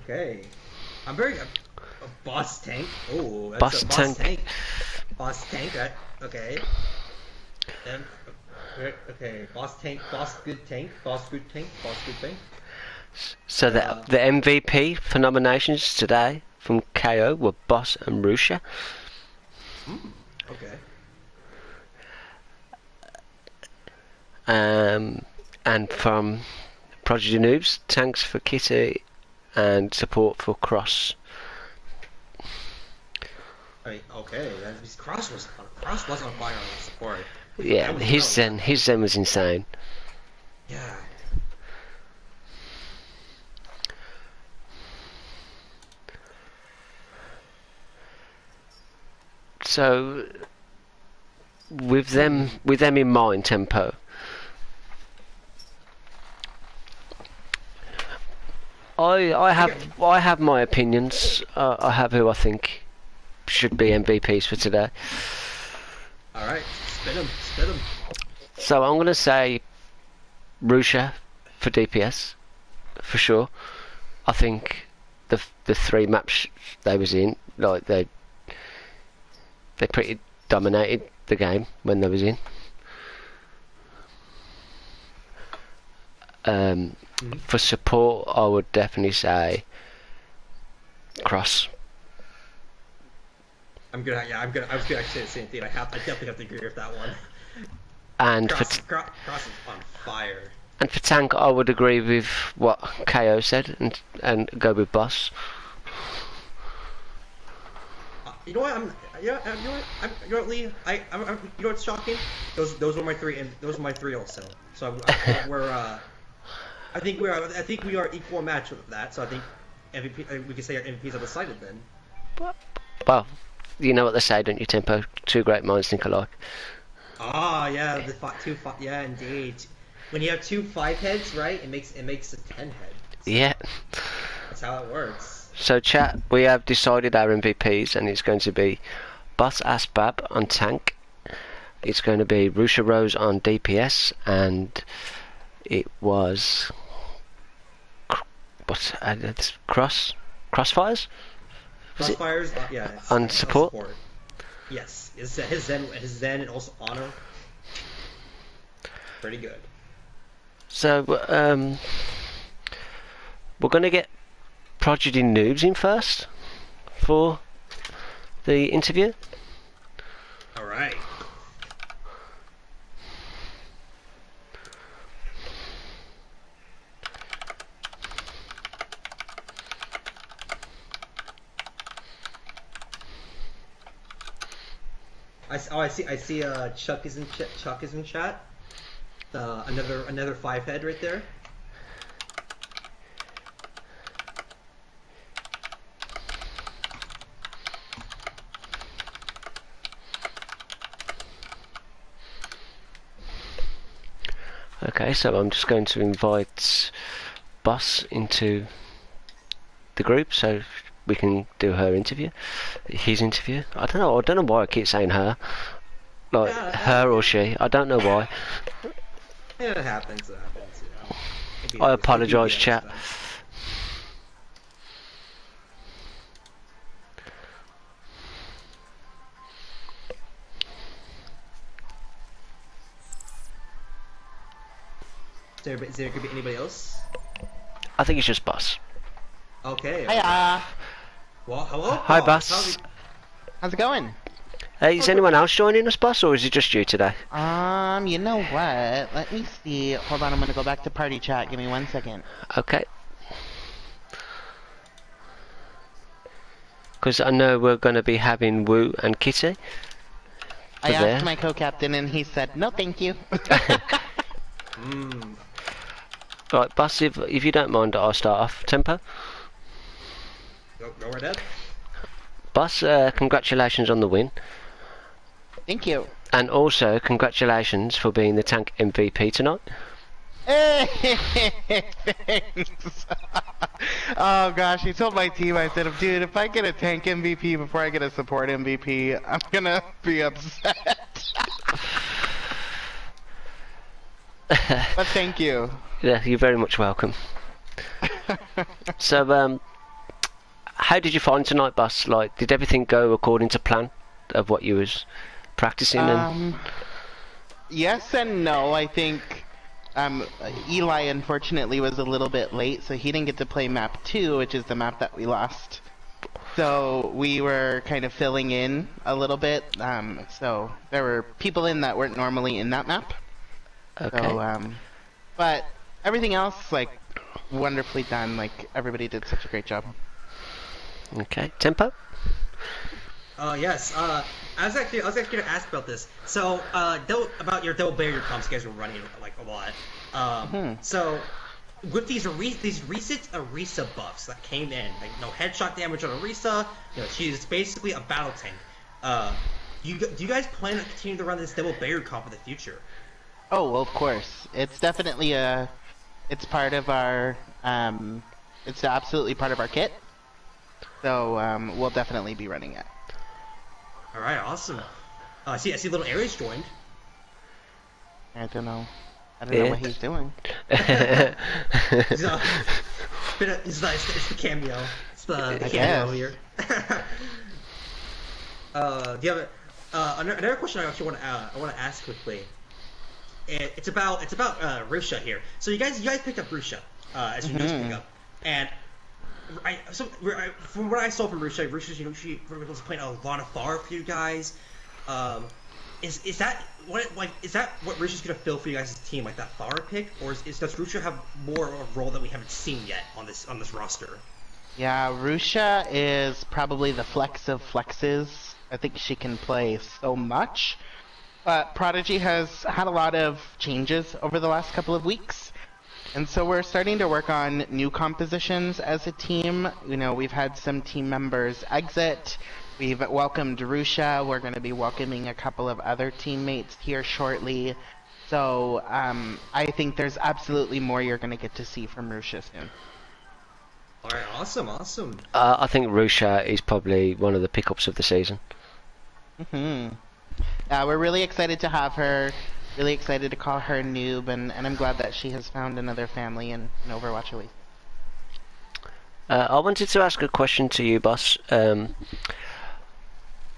Okay. I'm very a boss tank. Oh, that's Boss a tank. Boss tank. Okay. Then okay. Boss tank. Boss good tank. Boss good tank. Boss good tank. So the MVP for nominations today from KO were Boss and Rusha. Okay. And from Prodigy Noobs, thanks for Kitty and support for Cross. Okay. Cross was on fire on the support. Yeah, his zen was insane. Yeah. So with them in mind, Tempo. I have my opinions. I have who I think should be MVPs for today. All right. Spit him. So I'm gonna say Rusha for DPS for sure. I think the 3 maps they was in, like they pretty dominated the game when they was in. For support, I would definitely say Cross. I was gonna actually say the same thing. I definitely have to agree with that one. And Cross is on fire. And for tank, I would agree with what KO said and go with Boss. You know what? You know what, Lee? You know what's shocking? Those were my 3, and those were my 3 also. So I think we are equal match with that. So I think MVP, we can say our MVPs are decided then. Well, you know what they say, don't you, Tempo? 2 great minds think alike. Ah, yeah, yeah, indeed. When you have 2 5 heads, right? It makes a 10 head. Yeah. That's how it works. So chat, we have decided our MVPs, and it's going to be Boss Asbab on tank. It's going to be Rusha Rose on DPS, and it was Crossfires. Crossfires, yeah. On support. Yes, his Zen and also Honor. Pretty good. So we're going to get Prodigy Noobs in first for the interview. All right. I see. Chuck is in chat. Another 5 head right there. Okay, so I'm just going to invite Boss into the group so we can do his interview. I don't know why I keep saying her, like her or she. I don't know why. Yeah, it happens. You know. I apologise, chat. Is there could be anybody else? I think it's just Boss. Okay. Hiya. Well, hello. Hi, Boss. How's it going? Hey, is anyone else joining us, Boss, or is it just you today? You know what? Let me see. Hold on, I'm gonna go back to party chat. Give me 1 second. Okay. Because I know we're going to be having Woo and Kitty. I asked my co-captain and he said, no thank you. Right, Boss, if you don't mind, I'll start off. Tempo? Go right ahead. Boss, congratulations on the win. Thank you. And also, congratulations for being the tank MVP tonight. Hey, thanks. Oh gosh, I told my team, I said, dude, if I get a tank MVP before I get a support MVP, I'm gonna be upset. But thank you. Yeah, you're very much welcome. So, how did you find tonight, boss? Like, did everything go according to plan of what you was practicing? Yes and no. I think Eli unfortunately was a little bit late, so he didn't get to play map 2, which is the map that we lost. So we were kind of filling in a little bit. So there were people in that weren't normally in that map. Okay. So, but everything else, like, wonderfully done. Like, everybody did such a great job. Okay. Tempo? Yes. I was actually gonna ask about this. So, about your double barrier comps, you guys were running like a lot. So, with these recent Orisa buffs that came in, like no headshot damage on Orisa, she's basically a battle tank. Do you guys plan to continue to run this double barrier comp in the future? Oh, well, of course. It's definitely it's part of our, it's absolutely part of our kit. So, we'll definitely be running it. Alright, awesome. I see little Aries joined. I don't know what he's doing. It's the cameo. It's the cameo here. Do you have another question I actually want to ask quickly? It's about Rusha here. So you guys picked up Rusha as you just picked up, and from what I saw from Rusha, she was playing a lot of Thar for you guys. Is that what Rusha's gonna fill for you guys' team, like that Thar pick, or does Rusha have more of a role that we haven't seen yet on this roster? Yeah, Rusha is probably the flex of flexes. I think she can play so much. But Prodigy has had a lot of changes over the last couple of weeks. And so we're starting to work on new compositions as a team. We've had some team members exit. We've welcomed Rusha. We're going to be welcoming a couple of other teammates here shortly. So I think there's absolutely more you're going to get to see from Rusha soon. Alright, awesome. I think Rusha is probably one of the pickups of the season. We're really excited to have her. Really excited to call her Noob, and I'm glad that she has found another family in Overwatch Elite. I wanted to ask a question to you, boss. A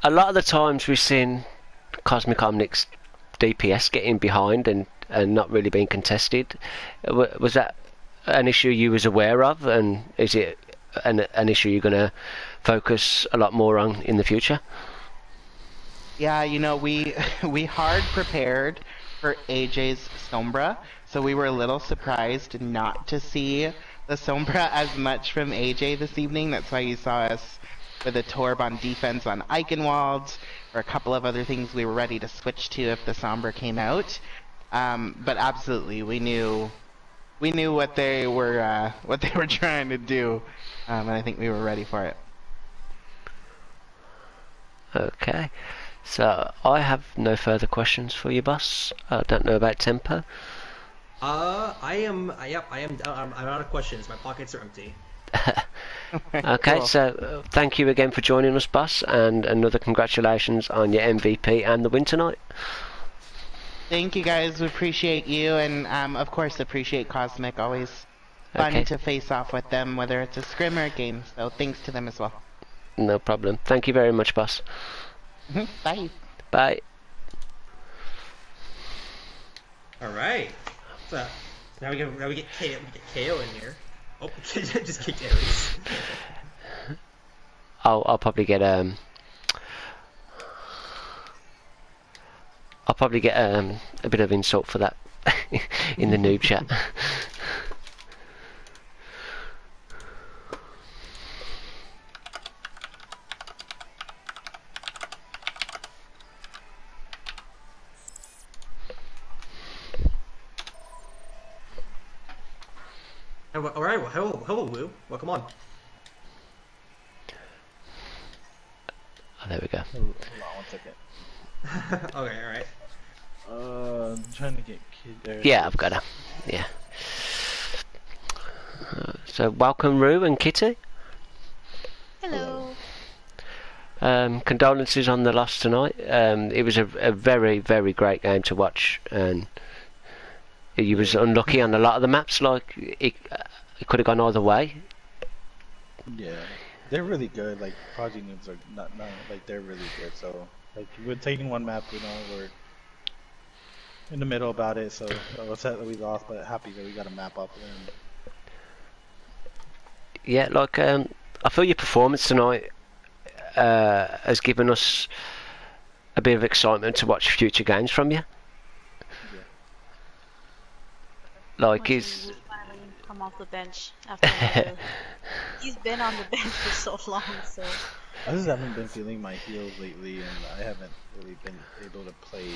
lot of the times we've seen Cosmic Omnics DPS getting behind and not really being contested. Was that an issue you was aware of, and is it an issue you're going to focus a lot more on in the future? Yeah, we hard prepared for AJ's Sombra, so we were a little surprised not to see the Sombra as much from AJ this evening. That's why you saw us with a Torb on defense on Eichenwald, or a couple of other things we were ready to switch to if the Sombra came out. But absolutely, we knew what they were trying to do, and I think we were ready for it. Okay. So I have no further questions for you, boss. I don't know about Tempo. I'm out of questions. My pockets are empty. Okay, Cool. so thank you again for joining us, boss, and another congratulations on your MVP and the win tonight. Thank you, guys. We appreciate you, and of course appreciate Cosmic. Always fun to face off with them, whether it's a scrim or a game. So thanks to them as well. No problem. Thank you very much, boss. Bye. Bye. Alright. So now we get KO in here. Oh, just kicked Aries. I'll probably get a bit of insult for that in the noob chat. Alright, well, hello, Woo. Welcome on. Oh, there we go. Hold on 1 second. Okay, alright. I'm trying to get kid there. Yeah, I've got her. Yeah. So welcome, Rue and Kitty. Hello. Condolences on the loss tonight. It was a very, very great game to watch, and you was unlucky on a lot of the maps. Like it could have gone either way. Yeah. they're really good. Like Prodigy Noobs are not like they're really good. So like we're taking one map, you know, we're in the middle about it. So upset that we lost, but happy that we got a map off of them. Yeah, like I feel your performance tonight has given us a bit of excitement to watch future games from you. Yeah. Like Watching is you finally come off the bench after he's been on the bench for so long. So I just haven't been feeling my heels lately, and I haven't really been able to play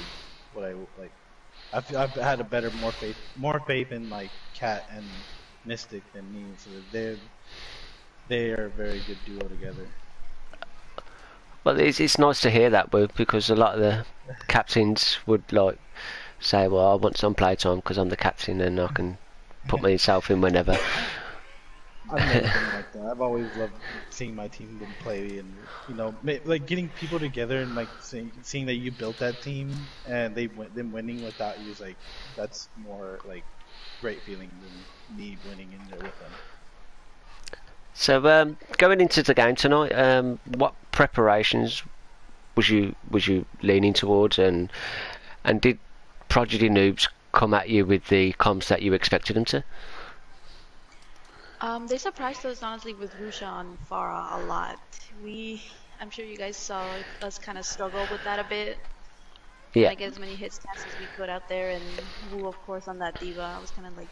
what I like. I've had a better, more faith in like Cat and Mystic than me, so they are a very good duo together. well, it's nice to hear that, Boo, because a lot of the captains would like say, "Well, I want some playtime because I'm the captain and I can put myself in whenever." I've never been like that. I've always loved seeing my team play, and you know, like getting people together and like seeing that you built that team and them winning without you is like that's more like great feeling than me winning in there with them. So, going into the game tonight, what preparations was you leaning towards, and did Prodigy Noobs come at you with the comms that you expected them to? they surprised us honestly with Rusha on Farah a lot. I'm sure you guys saw us kind of struggle with that a bit. Yeah. Like as many hit stats as we could out there, and Wu of course on that diva. I was kind of like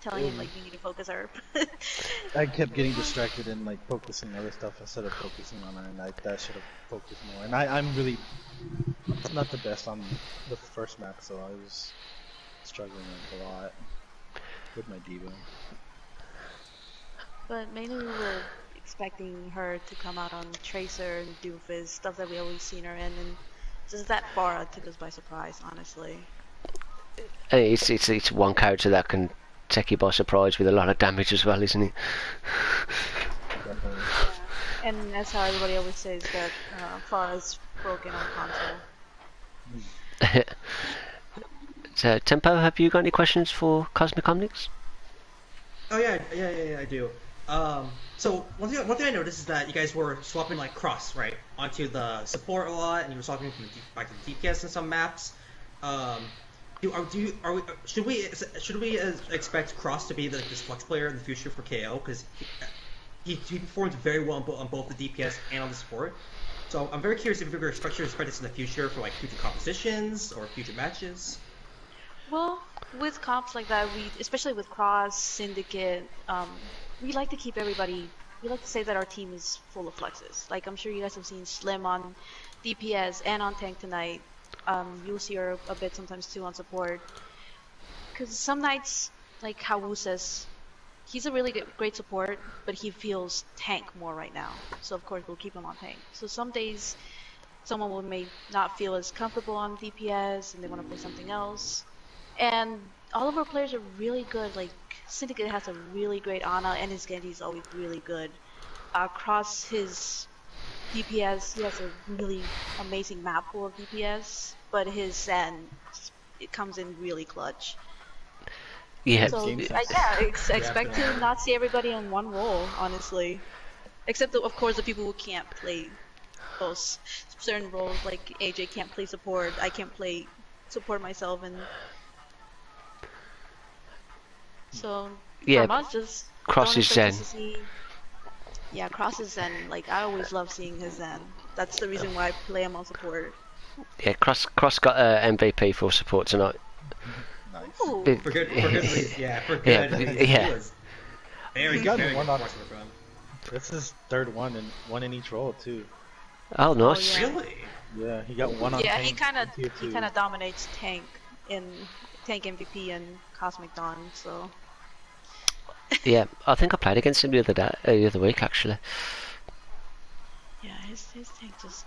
telling him like you need to focus her. I kept getting distracted and like focusing on other stuff instead of focusing on her, and that should have focused more. And I'm really not the best on the first map, so I was struggling a lot with my diva. But mainly we were expecting her to come out on Tracer and Doofus, stuff that we always seen her in, and just that Farah took us by surprise, honestly. It's one character that can take you by surprise with a lot of damage as well, isn't it? Definitely. Yeah. And that's how everybody always says that Farah's broken on console. So, Tempo, have you got any questions for Cosmic Omnics? Oh yeah, I do. So one thing I noticed is that you guys were swapping like cross right onto the support a lot, and you were swapping from back to the DPS in some maps. Should we expect Cross to be this flex player in the future for KO, because he performed very well on both the DPS and on the support. So I'm very curious if you're expecting this in the future for like future competitions or future matches. Well, with comps like that, especially with Cross, Syndicate, we like to keep everybody. We like to say that our team is full of flexes. Like I'm sure you guys have seen Slim on DPS and on tank tonight. You'll see her a bit sometimes too on support. Because some nights, like how Wu says, he's a really great support, but he feels tank more right now. So of course we'll keep him on tank. So some days, someone may not feel as comfortable on DPS and they want to play something else. And all of our players are really good. Like Syndicate has a really great Ana, and his Genji is always really good. Across his DPS, he has a really amazing map pool of DPS, but his Zen, it comes in really clutch. Yeah. So expect to not see everybody in one role, honestly. Except of course the people who can't play those certain roles, like AJ can't play support, I can't play support myself, and so Yeah, from us just Cross don't is expect Zen. us to see. Yeah, Cross is Zen. Like I always love seeing his Zen. That's the reason why I play him on support. Yeah, Cross got MVP for support tonight. Nice. Ooh. For good reason. Yeah, for good. Yeah. Very, He got very one good on. performance from him. This is third one in each role too. Oh, nice. Oh, yeah. Really? Yeah, he got one on. Yeah, tank he kind of and tier 2. dominates tank MVP and Cosmic Dawn. So Yeah, I think I played against him the other week actually. yeah, his tank just.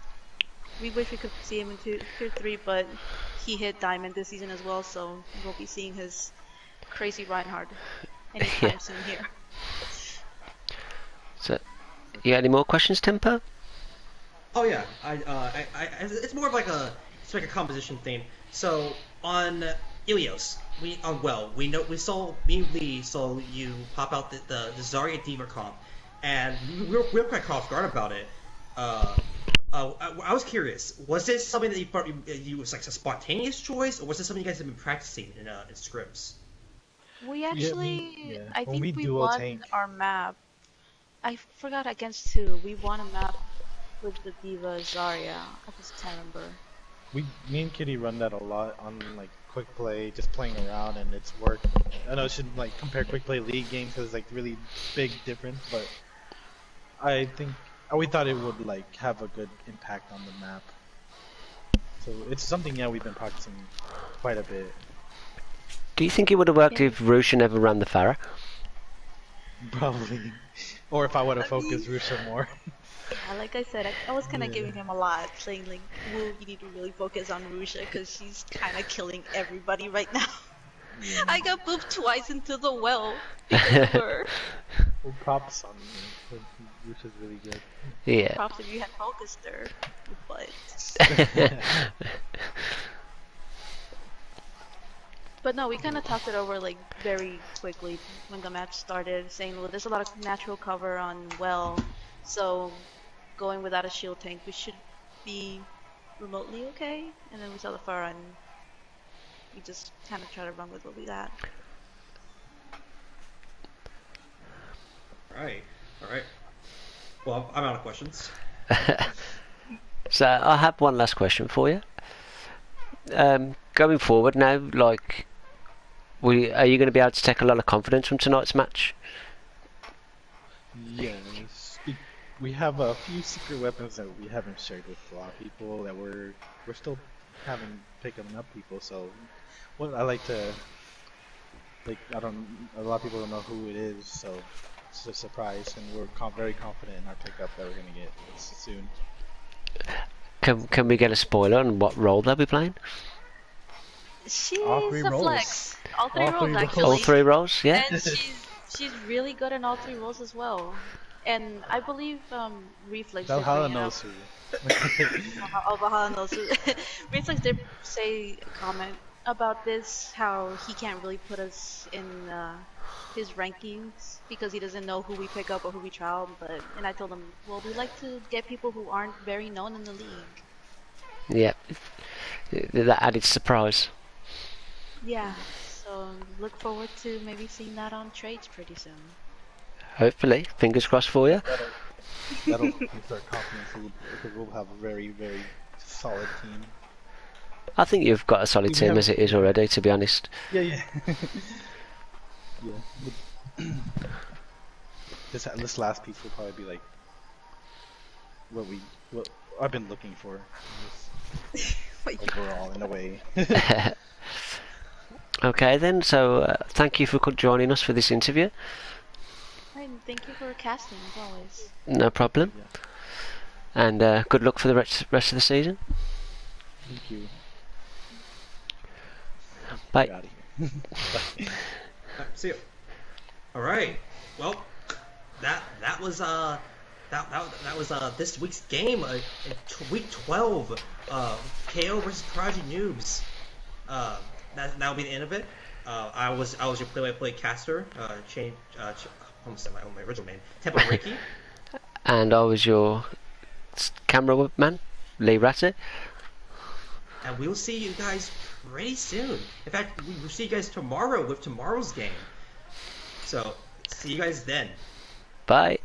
We wish we could see him in tier 3, but he hit Diamond this season as well, so we'll be seeing his crazy Reinhardt anytime Yeah. soon here. So, you got any more questions, Tempo? Oh yeah, it's more of like a composition theme. So on Ilios, we saw you pop out the Zarya Diva comp, and we were quite caught off guard about it. I was curious. Was this something that you was like a spontaneous choice, or was this something you guys have been practicing in scrims? We actually, I When think we dual won tank. our map. I forgot against who. We won a map with the Diva Zarya. I just can't remember. Me and Kitty run that a lot on like quick play, just playing around, and it's worked. I know I shouldn't like compare quick play league games because it's like really big difference, but I think we thought it would like have a good impact on the map. So it's something we've been practicing quite a bit. Do you think it would have worked if Rusha never ran the Pharah? Probably, or if I would have focused Rusha more. Yeah, like I said, I was kind of giving him a lot, saying like, "Woo, you need to really focus on Rusha because she's kind of killing everybody right now." Yeah. I got booped twice into the well because of her. Well, props on me. Rusha's really good. Yeah. Props if you had focused her, but. But no, we kind of talked it over like very quickly when the match started, saying, well, there's a lot of natural cover on well, so going without a shield tank, we should be remotely okay. And then we saw the Pharah and we just kind of try to run with what we got. Alright. Well, I'm out of questions. So I have one last question for you. Going forward now, like, are you going to be able to take a lot of confidence from tonight's match? Yes. We have a few secret weapons that we haven't shared with a lot of people that we're still having picking up people. So, what I like to a lot of people don't know who it is, so it's a surprise, and we're very confident in our pickup that we're gonna get soon. Can we get a spoiler on what role they'll be playing? She's All three a roles. flex. All three All roles three actually. All three roles, yeah. And she's really good in all three roles as well. And I believe Reflex did Valhalla bring it knows up. who. Valhalla knows who. Reflex did say a comment about this, how he can't really put us in his rankings because he doesn't know who we pick up or who we trial. And I told him, well, we like to get people who aren't very known in the league. Yeah, that added surprise. Yeah, so look forward to maybe seeing that on trades pretty soon. Hopefully, fingers crossed for you. That'll boost our confidence because we'll have a very, very solid team. I think you've got a solid team as it is already, to be honest. Yeah. Yeah. This last piece will probably be like what I've been looking for overall in a way. Okay then, so thank you for joining us for this interview. And thank you for casting as always. No problem. Yeah. And good luck for the rest of the season. Thank you. Bye. Get out of here. Bye. See you. All right. Well, that was this week's game. Week 12. KO versus Prodigy Noobs. That'll be the end of it. I was your play-by-play caster. Almost said my original name. Tempo Ricky. And I was your cameraman, Lee Ratty. And we'll see you guys pretty soon. In fact, we'll see you guys tomorrow with tomorrow's game. So, see you guys then. Bye.